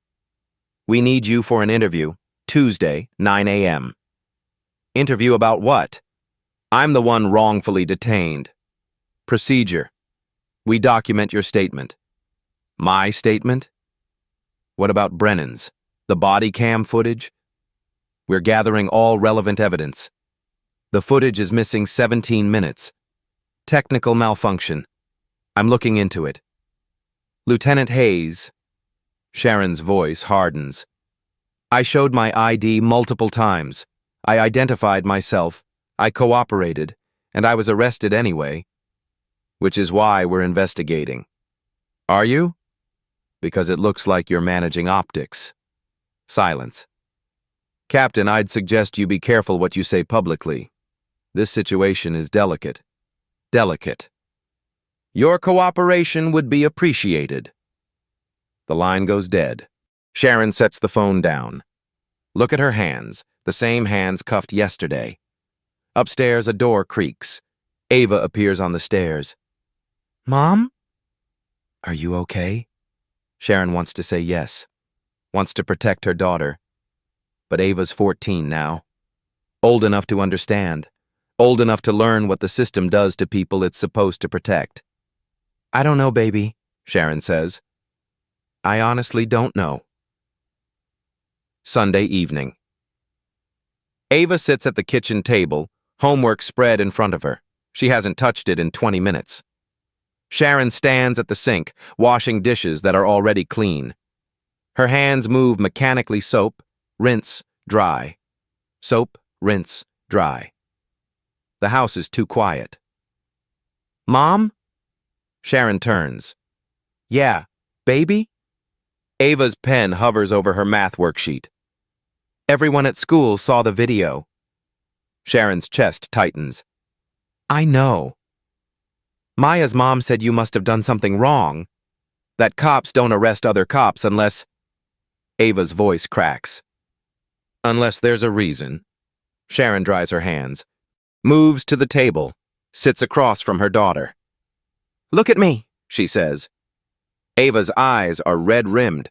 we need you for an interview, Tuesday, 9 a.m. Interview about what? I'm the one wrongfully detained. Procedure. We document your statement. My statement? What about Brennan's? The body cam footage? We're gathering all relevant evidence. The footage is missing 17 minutes. Technical malfunction. I'm looking into it. Lieutenant Hayes. Sharon's voice hardens. I showed my ID multiple times. I identified myself. I cooperated, and I was arrested anyway. Which is why we're investigating. Are you? Because it looks like you're managing optics. Silence. Captain, I'd suggest you be careful what you say publicly. This situation is delicate. Delicate. Your cooperation would be appreciated. The line goes dead. Sharon sets the phone down. Look at her hands, the same hands cuffed yesterday. Upstairs, a door creaks. Ava appears on the stairs. Mom? Are you okay? Sharon wants to say yes. Wants to protect her daughter. But Ava's 14 now. Old enough to understand. Old enough to learn what the system does to people it's supposed to protect. I don't know, baby, Sharon says. I honestly don't know. Sunday evening. Ava sits at the kitchen table, homework spread in front of her. She hasn't touched it in 20 minutes. Sharon stands at the sink, washing dishes that are already clean. Her hands move mechanically soap, rinse, dry. Soap, rinse, dry. The house is too quiet. Mom? Sharon turns. Yeah, baby? Ava's pen hovers over her math worksheet. Everyone at school saw the video. Sharon's chest tightens. I know. Maya's mom said you must have done something wrong. That cops don't arrest other cops unless... Ava's voice cracks. Unless there's a reason. Sharon dries her hands, moves to the table, sits across from her daughter. Look at me, she says. Ava's eyes are red-rimmed,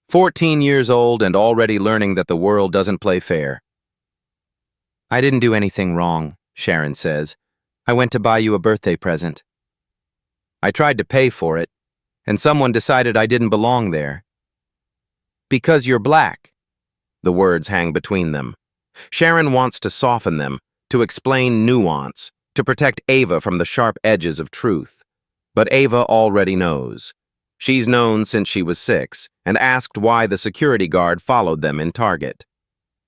14 years old and already learning that the world doesn't play fair. I didn't do anything wrong, Sharon says. I went to buy you a birthday present. I tried to pay for it, and someone decided I didn't belong there. Because you're black. The words hang between them. Sharon wants to soften them, to explain nuance, to protect Ava from the sharp edges of truth. But Ava already knows. She's known since she was 6 and asked why the security guard followed them in Target.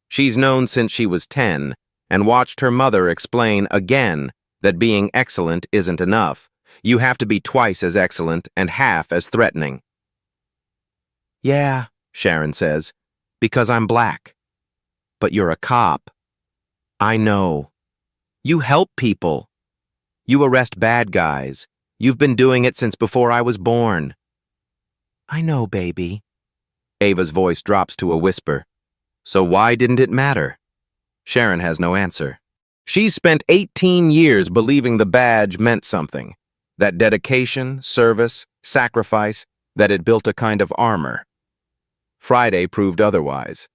She's known since she was 10 and watched her mother explain again that being excellent isn't enough. You have to be twice as excellent and half as threatening. Yeah, Sharon says, because I'm black. But you're a cop. I know. You help people. You arrest bad guys. You've been doing it since before I was born. I know, baby. Ava's voice drops to a whisper. So why didn't it matter? Sharon has no answer. She's spent 18 years believing the badge meant something. That dedication, service, sacrifice, that it built a kind of armor. Friday proved otherwise.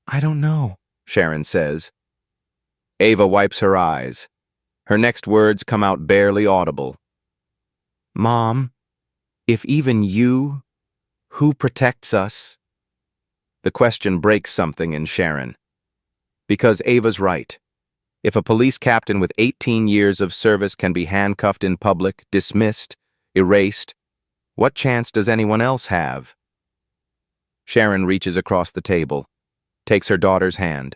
I don't know, Sharon says. Ava wipes her eyes. Her next words come out barely audible. Mom, if even you, who protects us? The question breaks something in Sharon. Because Ava's right. If a police captain with 18 years of service can be handcuffed in public, dismissed, erased, what chance does anyone else have? Sharon reaches across the table, takes her daughter's hand.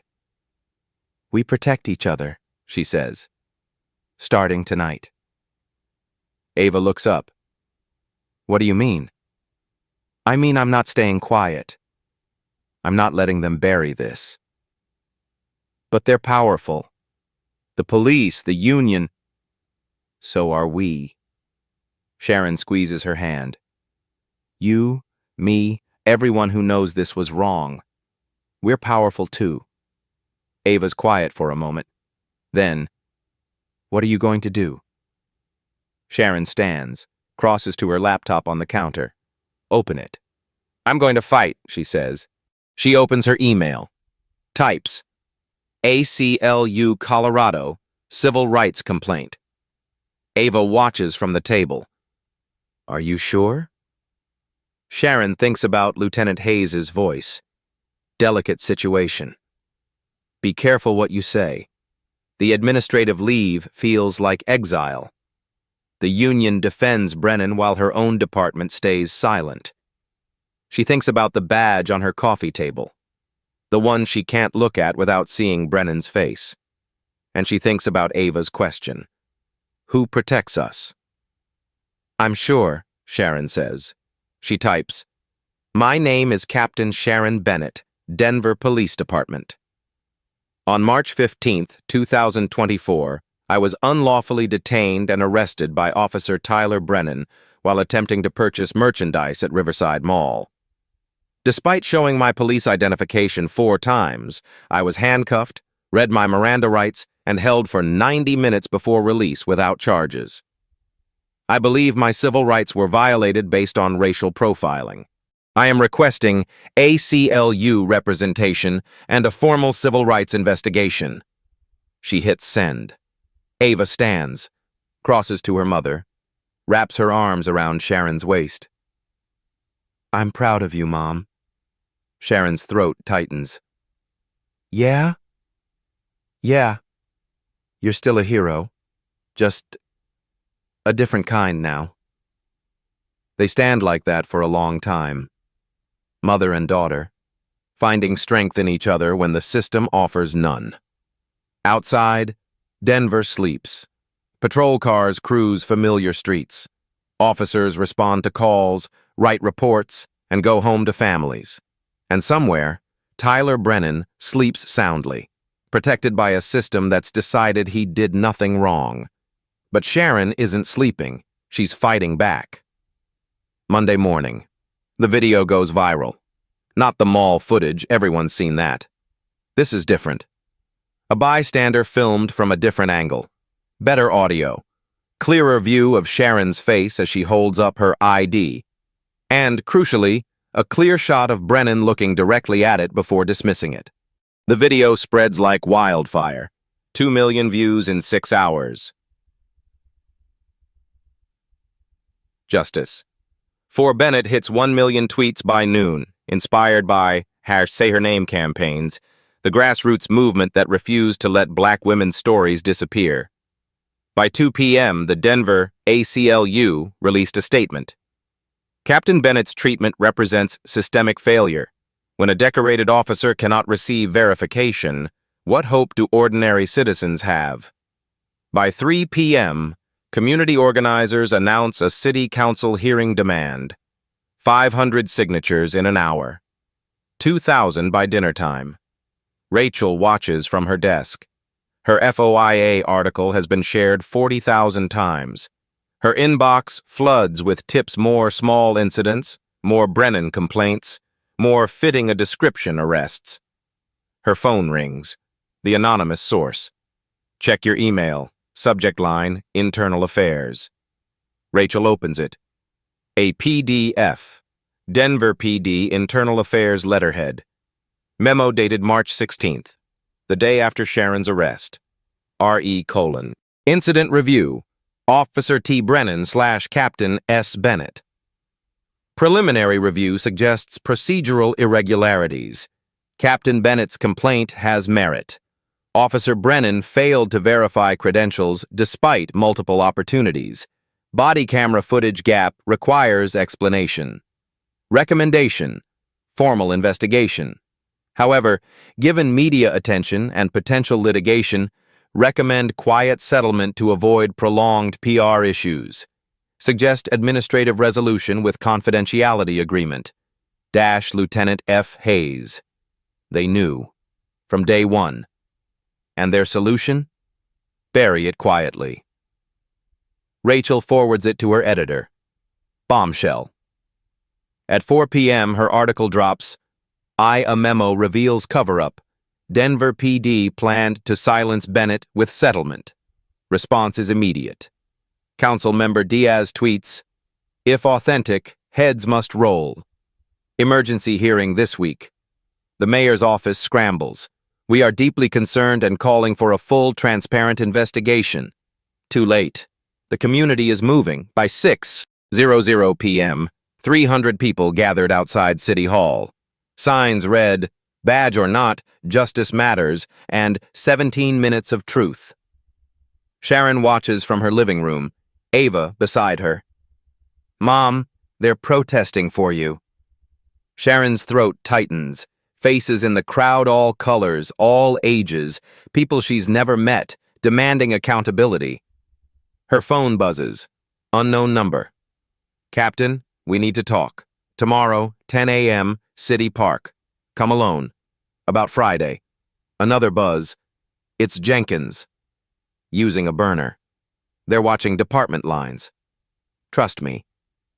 We protect each other, she says, starting tonight. Ava looks up. What do you mean? I mean I'm not staying quiet. I'm not letting them bury this. But they're powerful. The police, the union. So are we. Sharon squeezes her hand. You, me, everyone who knows this was wrong. We're powerful too. Ava's quiet for a moment. Then, what are you going to do? Sharon stands, crosses to her laptop on the counter. Open it. I'm going to fight, she says. She opens her email. Types. ACLU Colorado, civil rights complaint. Ava watches from the table. Are you sure? Sharon thinks about Lieutenant Hayes's voice. Delicate situation. Be careful what you say. The administrative leave feels like exile. The union defends Brennan while her own department stays silent. She thinks about the badge on her coffee table, the one she can't look at without seeing Brennan's face. And she thinks about Ava's question. Who protects us? I'm sure, Sharon says. She types, My name is Captain Sharon Bennett, Denver Police Department. On March 15, 2024, I was unlawfully detained and arrested by Officer Tyler Brennan while attempting to purchase merchandise at Riverside Mall. Despite showing my police identification 4 times, I was handcuffed, read my Miranda rights, and held for 90 minutes before release without charges. I believe my civil rights were violated based on racial profiling. I am requesting ACLU representation and a formal civil rights investigation. She hits send. Ava stands, crosses to her mother, wraps her arms around Sharon's waist. I'm proud of you, Mom. Sharon's throat tightens. Yeah? Yeah. You're still a hero. Just a different kind now. They stand like that for a long time. Mother and daughter, finding strength in each other when the system offers none. Outside, Denver sleeps. Patrol cars cruise familiar streets. Officers respond to calls, write reports, and go home to families. And somewhere, Tyler Brennan sleeps soundly, protected by a system that's decided he did nothing wrong. But Sharon isn't sleeping. She's fighting back. Monday morning. The video goes viral. Not the mall footage, everyone's seen that. This is different. A bystander filmed from a different angle. Better audio. Clearer view of Sharon's face as she holds up her ID. And, crucially, a clear shot of Brennan looking directly at it before dismissing it. The video spreads like wildfire. 2 million views in 6 hours. Justice. For Bennett hits 1 million tweets by noon, inspired by #Say Her Name campaigns, the grassroots movement that refused to let Black women's stories disappear. By 2 p.m., the Denver ACLU released a statement. Captain Bennett's treatment represents systemic failure. When a decorated officer cannot receive verification, what hope do ordinary citizens have? By 3 p.m., community organizers announce a city council hearing demand. 500 signatures in an hour. 2,000 by dinner time. Rachel watches from her desk. Her FOIA article has been shared 40,000 times. Her inbox floods with tips, more small incidents, more Brennan complaints, more fitting a description arrests. Her phone rings. The anonymous source. Check your email. Subject line, Internal Affairs. Rachel opens it. A PDF. Denver PD Internal Affairs letterhead. Memo dated March 16th, the day after Sharon's arrest. R.E. : Incident Review. Officer T. Brennan / Captain S. Bennett. Preliminary review suggests procedural irregularities. Captain Bennett's complaint has merit. Officer Brennan failed to verify credentials despite multiple opportunities. Body camera footage gap requires explanation. Recommendation: formal investigation. However, given media attention and potential litigation, recommend quiet settlement to avoid prolonged PR issues. Suggest administrative resolution with confidentiality agreement. Lieutenant F. Hayes. They knew. From day one. And their solution? Bury it quietly. Rachel forwards it to her editor. Bombshell. At 4 p.m., her article drops. A memo reveals cover-up. Denver PD planned to silence Bennett with settlement. Response is immediate. Council member Diaz tweets, if authentic, heads must roll. Emergency hearing this week. The mayor's office scrambles. We are deeply concerned and calling for a full, transparent investigation. Too late. The community is moving. By 6:00 p.m., 300 people gathered outside City Hall. Signs read, badge or not, justice matters, and 17 minutes of truth. Sharon watches from her living room, Ava beside her. Mom, they're protesting for you. Sharon's throat tightens. Faces in the crowd, all colors, all ages, people she's never met, demanding accountability. Her phone buzzes. Unknown number. Captain, we need to talk. Tomorrow, 10 a.m., City Park. Come alone. About Friday. Another buzz. It's Jenkins. Using a burner. They're watching department lines. Trust me.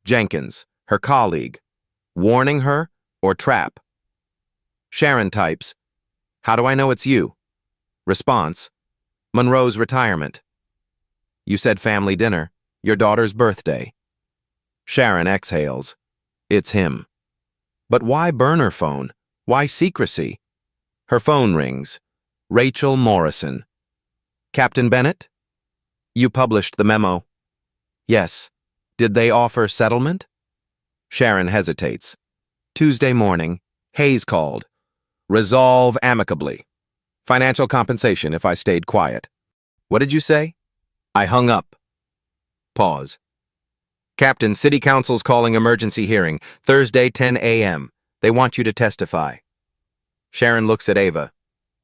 Jenkins, her colleague. Warning her or trap? Sharon types, how do I know it's you? Response, Monroe's retirement. You said family dinner, your daughter's birthday. Sharon exhales, it's him. But why burner phone? Why secrecy? Her phone rings. Rachel Morrison. Captain Bennett? You published the memo. Yes. Did they offer settlement? Sharon hesitates. Tuesday morning, Hayes called. Resolve amicably. Financial compensation if I stayed quiet. What did you say? I hung up. Pause. Captain, City Council's calling emergency hearing, Thursday, 10 a.m. They want you to testify. Sharon looks at Ava,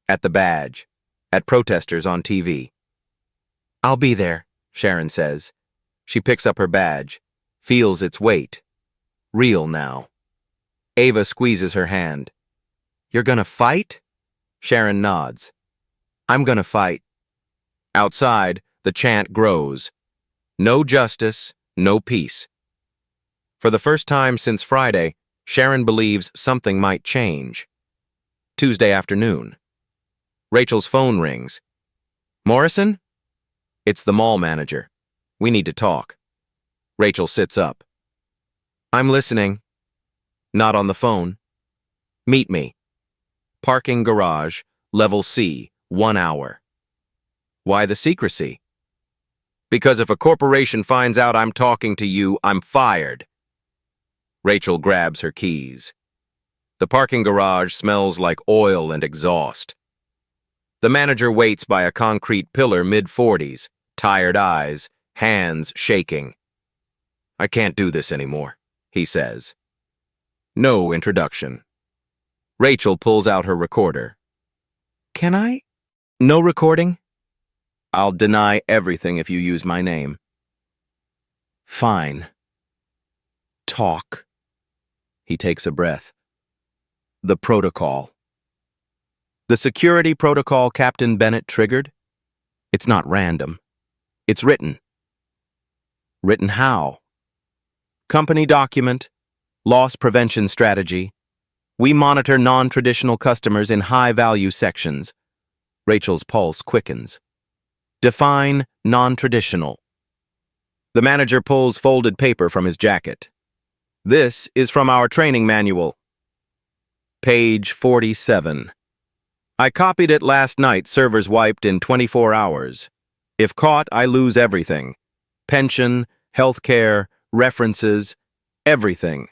at the badge, at protesters on TV. I'll be there, Sharon says. She picks up her badge, feels its weight. Real now. Ava squeezes her hand. You're gonna fight? Sharon nods. I'm gonna fight. Outside, the chant grows. No justice, no peace. For the first time since Friday, Sharon believes something might change. Tuesday afternoon. Rachel's phone rings. Morrison? It's the mall manager. We need to talk. Rachel sits up. I'm listening. Not on the phone. Meet me. Parking garage, level C, 1 hour. Why the secrecy? Because if a corporation finds out I'm talking to you, I'm fired. Rachel grabs her keys. The parking garage smells like oil and exhaust. The manager waits by a concrete pillar mid-40s, tired eyes, hands shaking. I can't do this anymore, he says. No introduction. Rachel pulls out her recorder. Can I? No recording? I'll deny everything if you use my name. Fine. Talk. He takes a breath. The protocol. The security protocol Captain Bennett triggered? It's not random. It's written. Written how? Company document, loss prevention strategy. We monitor non-traditional customers in high-value sections. Rachel's pulse quickens. Define non-traditional. The manager pulls folded paper from his jacket. This is from our training manual. Page 47. I copied it last night, servers wiped in 24 hours. If caught, I lose everything. Pension, healthcare, references, everything.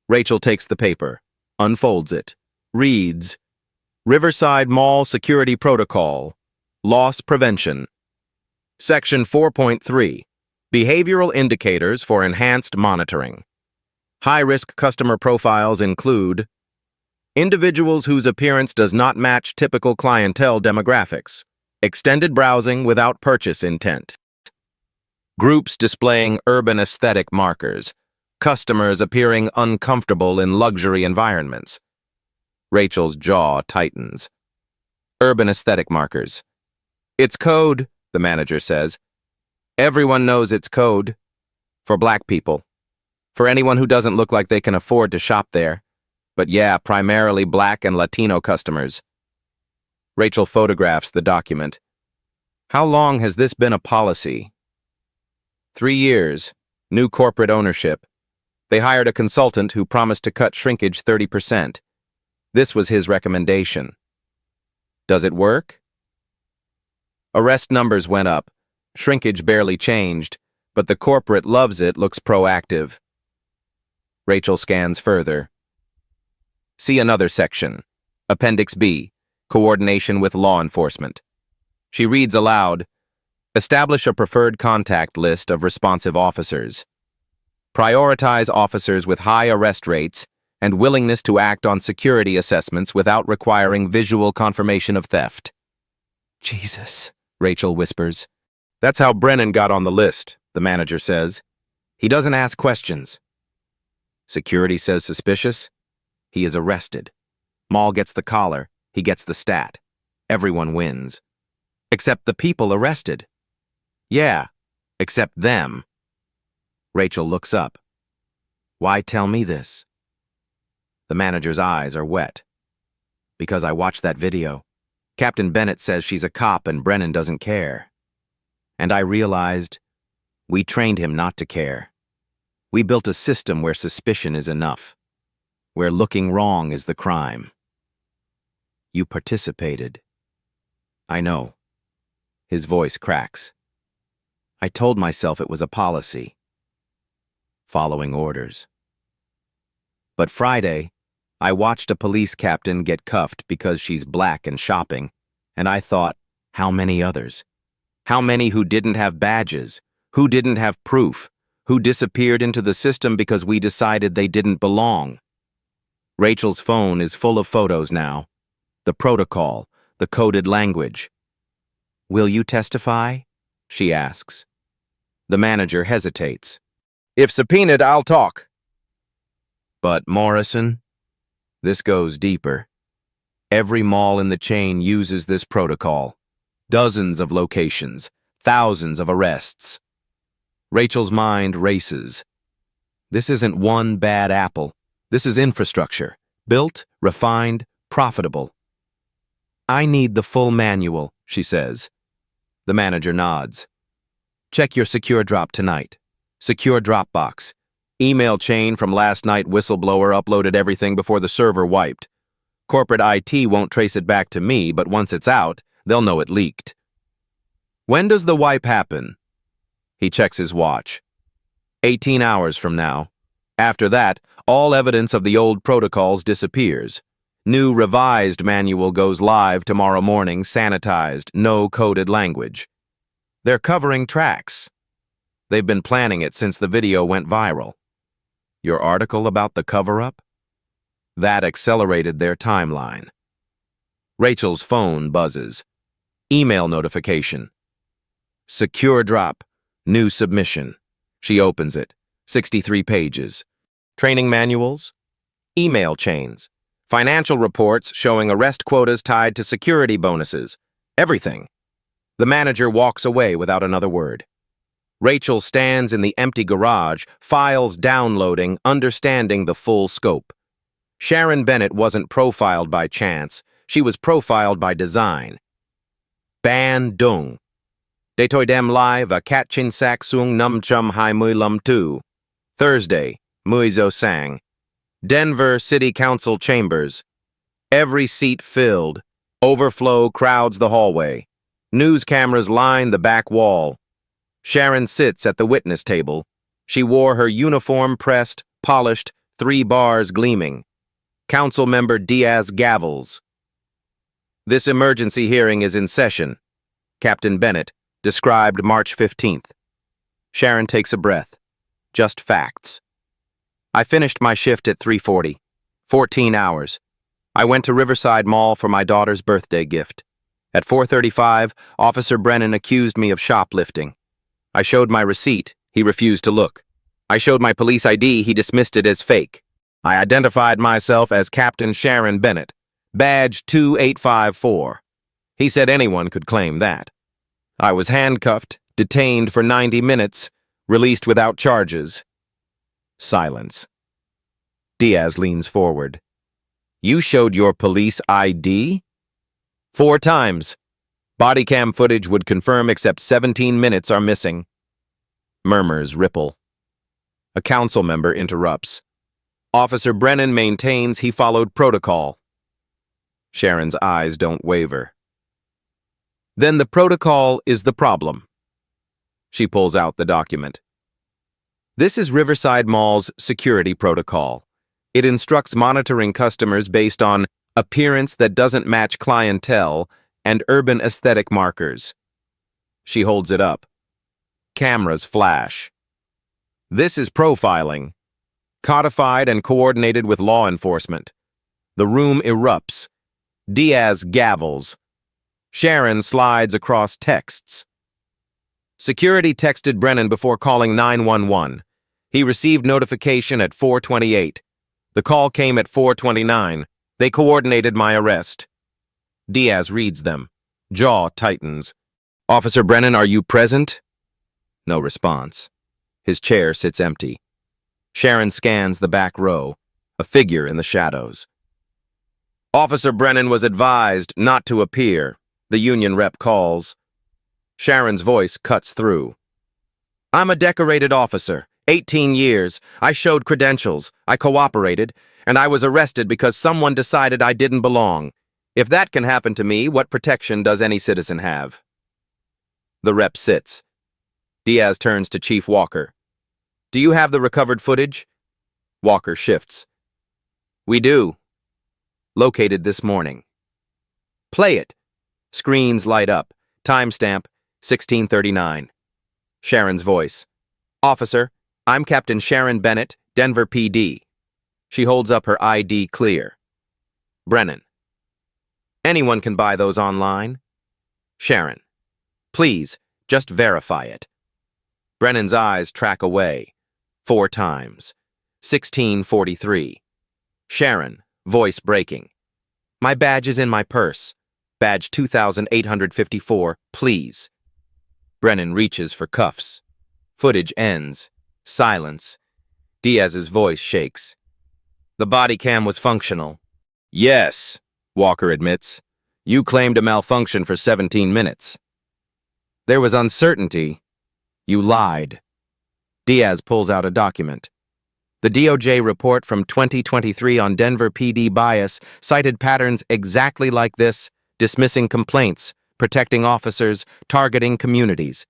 Rachel takes the paper, unfolds it, reads, Riverside Mall Security Protocol, Loss Prevention. Section 4.3, Behavioral Indicators for Enhanced Monitoring. High-risk customer profiles include individuals whose appearance does not match typical clientele demographics, extended browsing without purchase intent, groups displaying urban aesthetic markers, customers appearing uncomfortable in luxury environments. Rachel's jaw tightens. Urban aesthetic markers. It's code, the manager says. Everyone knows it's code. For black people. For anyone who doesn't look like they can afford to shop there. But yeah, primarily black and Latino customers. Rachel photographs the document. How long has this been a policy? 3 years. New corporate ownership. They hired a consultant who promised to cut shrinkage 30%. This was his recommendation. Does it work? Arrest numbers went up. Shrinkage barely changed, but the corporate loves it, looks proactive. Rachel scans further. See another section. Appendix B, Coordination with Law Enforcement. She reads aloud, Establish a preferred contact list of responsive officers. Prioritize officers with high arrest rates and willingness to act on security assessments without requiring visual confirmation of theft. Jesus, Rachel whispers. That's how Brennan got on the list, the manager says. He doesn't ask questions. Security says suspicious. He is arrested. Mall gets the collar. He gets the stat. Everyone wins. Except the people arrested. Yeah, except them. Rachel looks up. Why tell me this? The manager's eyes are wet. Because I watched that video. Captain Bennett says she's a cop and Brennan doesn't care. And I realized we trained him not to care. We built a system where suspicion is enough, where looking wrong is the crime. You participated. I know. His voice cracks. I told myself it was a policy. Following orders. But Friday, I watched a police captain get cuffed because she's black and shopping, and I thought, how many others? How many who didn't have badges, who didn't have proof, who disappeared into the system because we decided they didn't belong? Rachel's phone is full of photos now. The protocol, the coded language. Will you testify? she asks. The manager hesitates. If subpoenaed, I'll talk. But Morrison? This goes deeper. Every mall in the chain uses this protocol. Dozens of locations, thousands of arrests. Rachel's mind races. This isn't one bad apple. This is infrastructure. Built, refined, profitable. I need the full manual, she says. The manager nods. Check your secure drop tonight. Secure Dropbox. Email chain from last night. Whistleblower uploaded everything before the server wiped. Corporate IT won't trace it back to me, but once it's out, they'll know it leaked. When does the wipe happen? He checks his watch. 18 hours from now. After that, all evidence of the old protocols disappears. New revised manual goes live tomorrow morning, sanitized, no coded language. They're covering tracks. They've been planning it since the video went viral. Your article about the cover-up? That accelerated their timeline. Rachel's phone buzzes. Email notification. Secure drop. New submission. She opens it. 63 pages. Training manuals. Email chains. Financial reports showing arrest quotas tied to security bonuses. Everything. The manager walks away without another word. Rachel stands in the empty garage, files downloading, understanding the full scope. Sharon Bennett wasn't profiled by chance. She was profiled by design. Ban dung. Detoy dem lai và Katchin sak sung num chum hai mui lum tu. Thursday, Muizo sang. Denver City Council chambers. Every seat filled. Overflow crowds the hallway. News cameras line the back wall. Sharon sits at the witness table. She wore her uniform pressed, polished, 3 bars gleaming. Council member Diaz gavels. This emergency hearing is in session. Captain Bennett, described March 15th. Sharon takes a breath. Just facts. I finished my shift at 3:40. 14 hours. I went to Riverside Mall for my daughter's birthday gift. At 4:35, Officer Brennan accused me of shoplifting. I showed my receipt. He refused to look. I showed my police ID. He dismissed it as fake. I identified myself as Captain Sharon Bennett, badge 2854. He said anyone could claim that. I was handcuffed, detained for 90 minutes, released without charges. Silence. Diaz leans forward. You showed your police ID? 4 times. Body cam footage would confirm except 17 minutes are missing. Murmurs ripple. A council member interrupts. Officer Brennan maintains he followed protocol. Sharon's eyes don't waver. Then the protocol is the problem. She pulls out the document. This is Riverside Mall's security protocol. It instructs monitoring customers based on appearance that doesn't match clientele and urban aesthetic markers. She holds it up. Cameras flash. This is profiling. Codified and coordinated with law enforcement. The room erupts. Diaz gavels. Sharon slides across texts. Security texted Brennan before calling 911. He received notification at 4:28. The call came at 4:29. They coordinated my arrest. Diaz reads them. Jaw tightens. Officer Brennan, are you present? No response. His chair sits empty. Sharon scans the back row, a figure in the shadows. Officer Brennan was advised not to appear. The union rep calls. Sharon's voice cuts through. I'm a decorated officer, 18 years. I showed credentials. I cooperated, and I was arrested because someone decided I didn't belong. If that can happen to me, what protection does any citizen have? The rep sits. Diaz turns to Chief Walker. Do you have the recovered footage? Walker shifts. We do. Located this morning. Play it. Screens light up. Timestamp, 1639. Sharon's voice. Officer, I'm Captain Sharon Bennett, Denver PD. She holds up her ID clear. Brennan. Anyone can buy those online. Sharon. Please, Just verify it. Brennan's eyes track away. 4 times. 16:43. Sharon, voice breaking. My badge is in my purse. Badge 2854, please. Brennan reaches for cuffs. Footage ends. Silence. Diaz's voice shakes. The body cam was functional. Yes, Walker admits. You claimed a malfunction for 17 minutes. There was uncertainty. You lied. Diaz pulls out a document. The DOJ report from 2023 on Denver PD bias cited patterns exactly like this, dismissing complaints, protecting officers, targeting communities.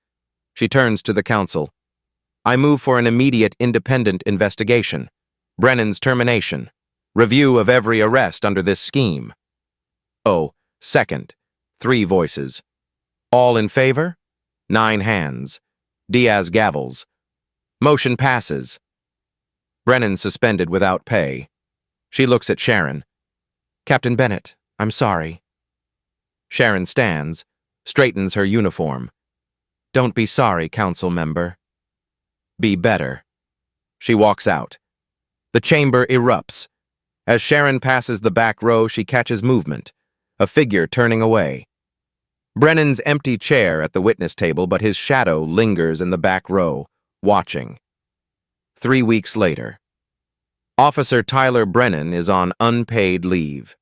She turns to the counsel. I move for an immediate independent investigation. Brennan's termination. Review of every arrest under this scheme. Oh, second. 3 voices. All in favor? 9 hands. Diaz gavels. Motion passes. Brennan suspended without pay. She looks at Sharon. Captain Bennett, I'm sorry. Sharon stands, straightens her uniform. Don't be sorry, council member. Be better. She walks out. The chamber erupts. As Sharon passes the back row, she catches movement, a figure turning away. Brennan's empty chair at the witness table, but his shadow lingers in the back row, watching. 3 weeks later. Officer Tyler Brennan is on unpaid leave.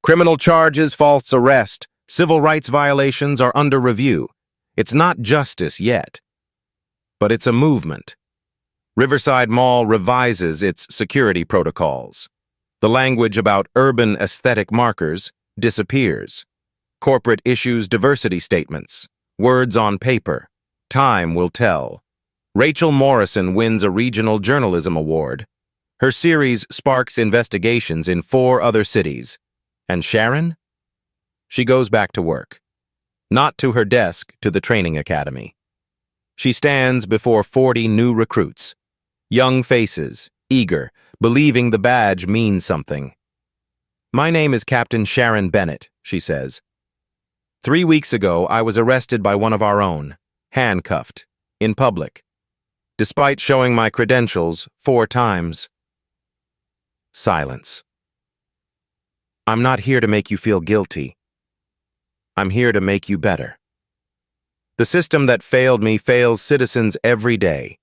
Criminal charges, false arrest, civil rights violations are under review. It's not justice yet, but it's a movement. Riverside Mall revises its security protocols. The language about urban aesthetic markers disappears. Corporate issues diversity statements, words on paper. Time will tell. Rachel Morrison wins a regional journalism award. Her series sparks investigations in 4 other cities. And Sharon? She goes back to work. Not to her desk, to the training academy. She stands before 40 new recruits. Young faces, eager, believing the badge means something. My name is Captain Sharon Bennett, she says. 3 weeks ago, I was arrested by one of our own, handcuffed, in public, despite showing my credentials 4 times. Silence. I'm not here to make you feel guilty. I'm here to make you better. The system that failed me fails citizens every day.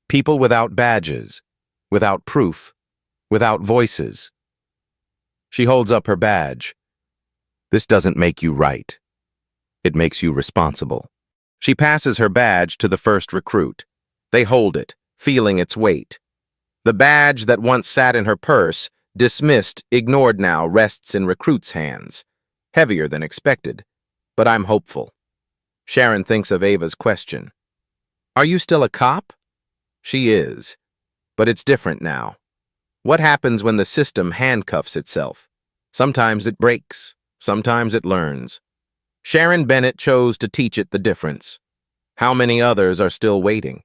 People without badges, without proof, without voices. She holds up her badge. This doesn't make you right. It makes you responsible. She passes her badge to the first recruit. They hold it, feeling its weight. The badge that once sat in her purse, dismissed, ignored now, rests in recruit's hands. Heavier than expected, but I'm hopeful. Sharon thinks of Ava's question. Are you still a cop? She is, but it's different now. What happens when the system handcuffs itself? Sometimes it breaks, sometimes it learns. Sharon Bennett chose to teach it the difference. How many others are still waiting,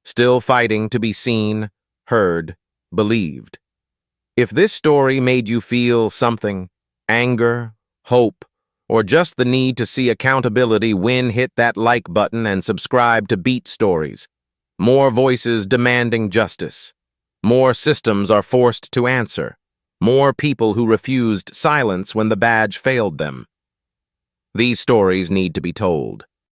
still fighting to be seen, heard, believed? If this story made you feel something, anger, hope, or just the need to see accountability win, hit that like button and subscribe to Beat Stories. More voices demanding justice. More systems are forced to answer. More people who refused silence when the badge failed them. These stories need to be told.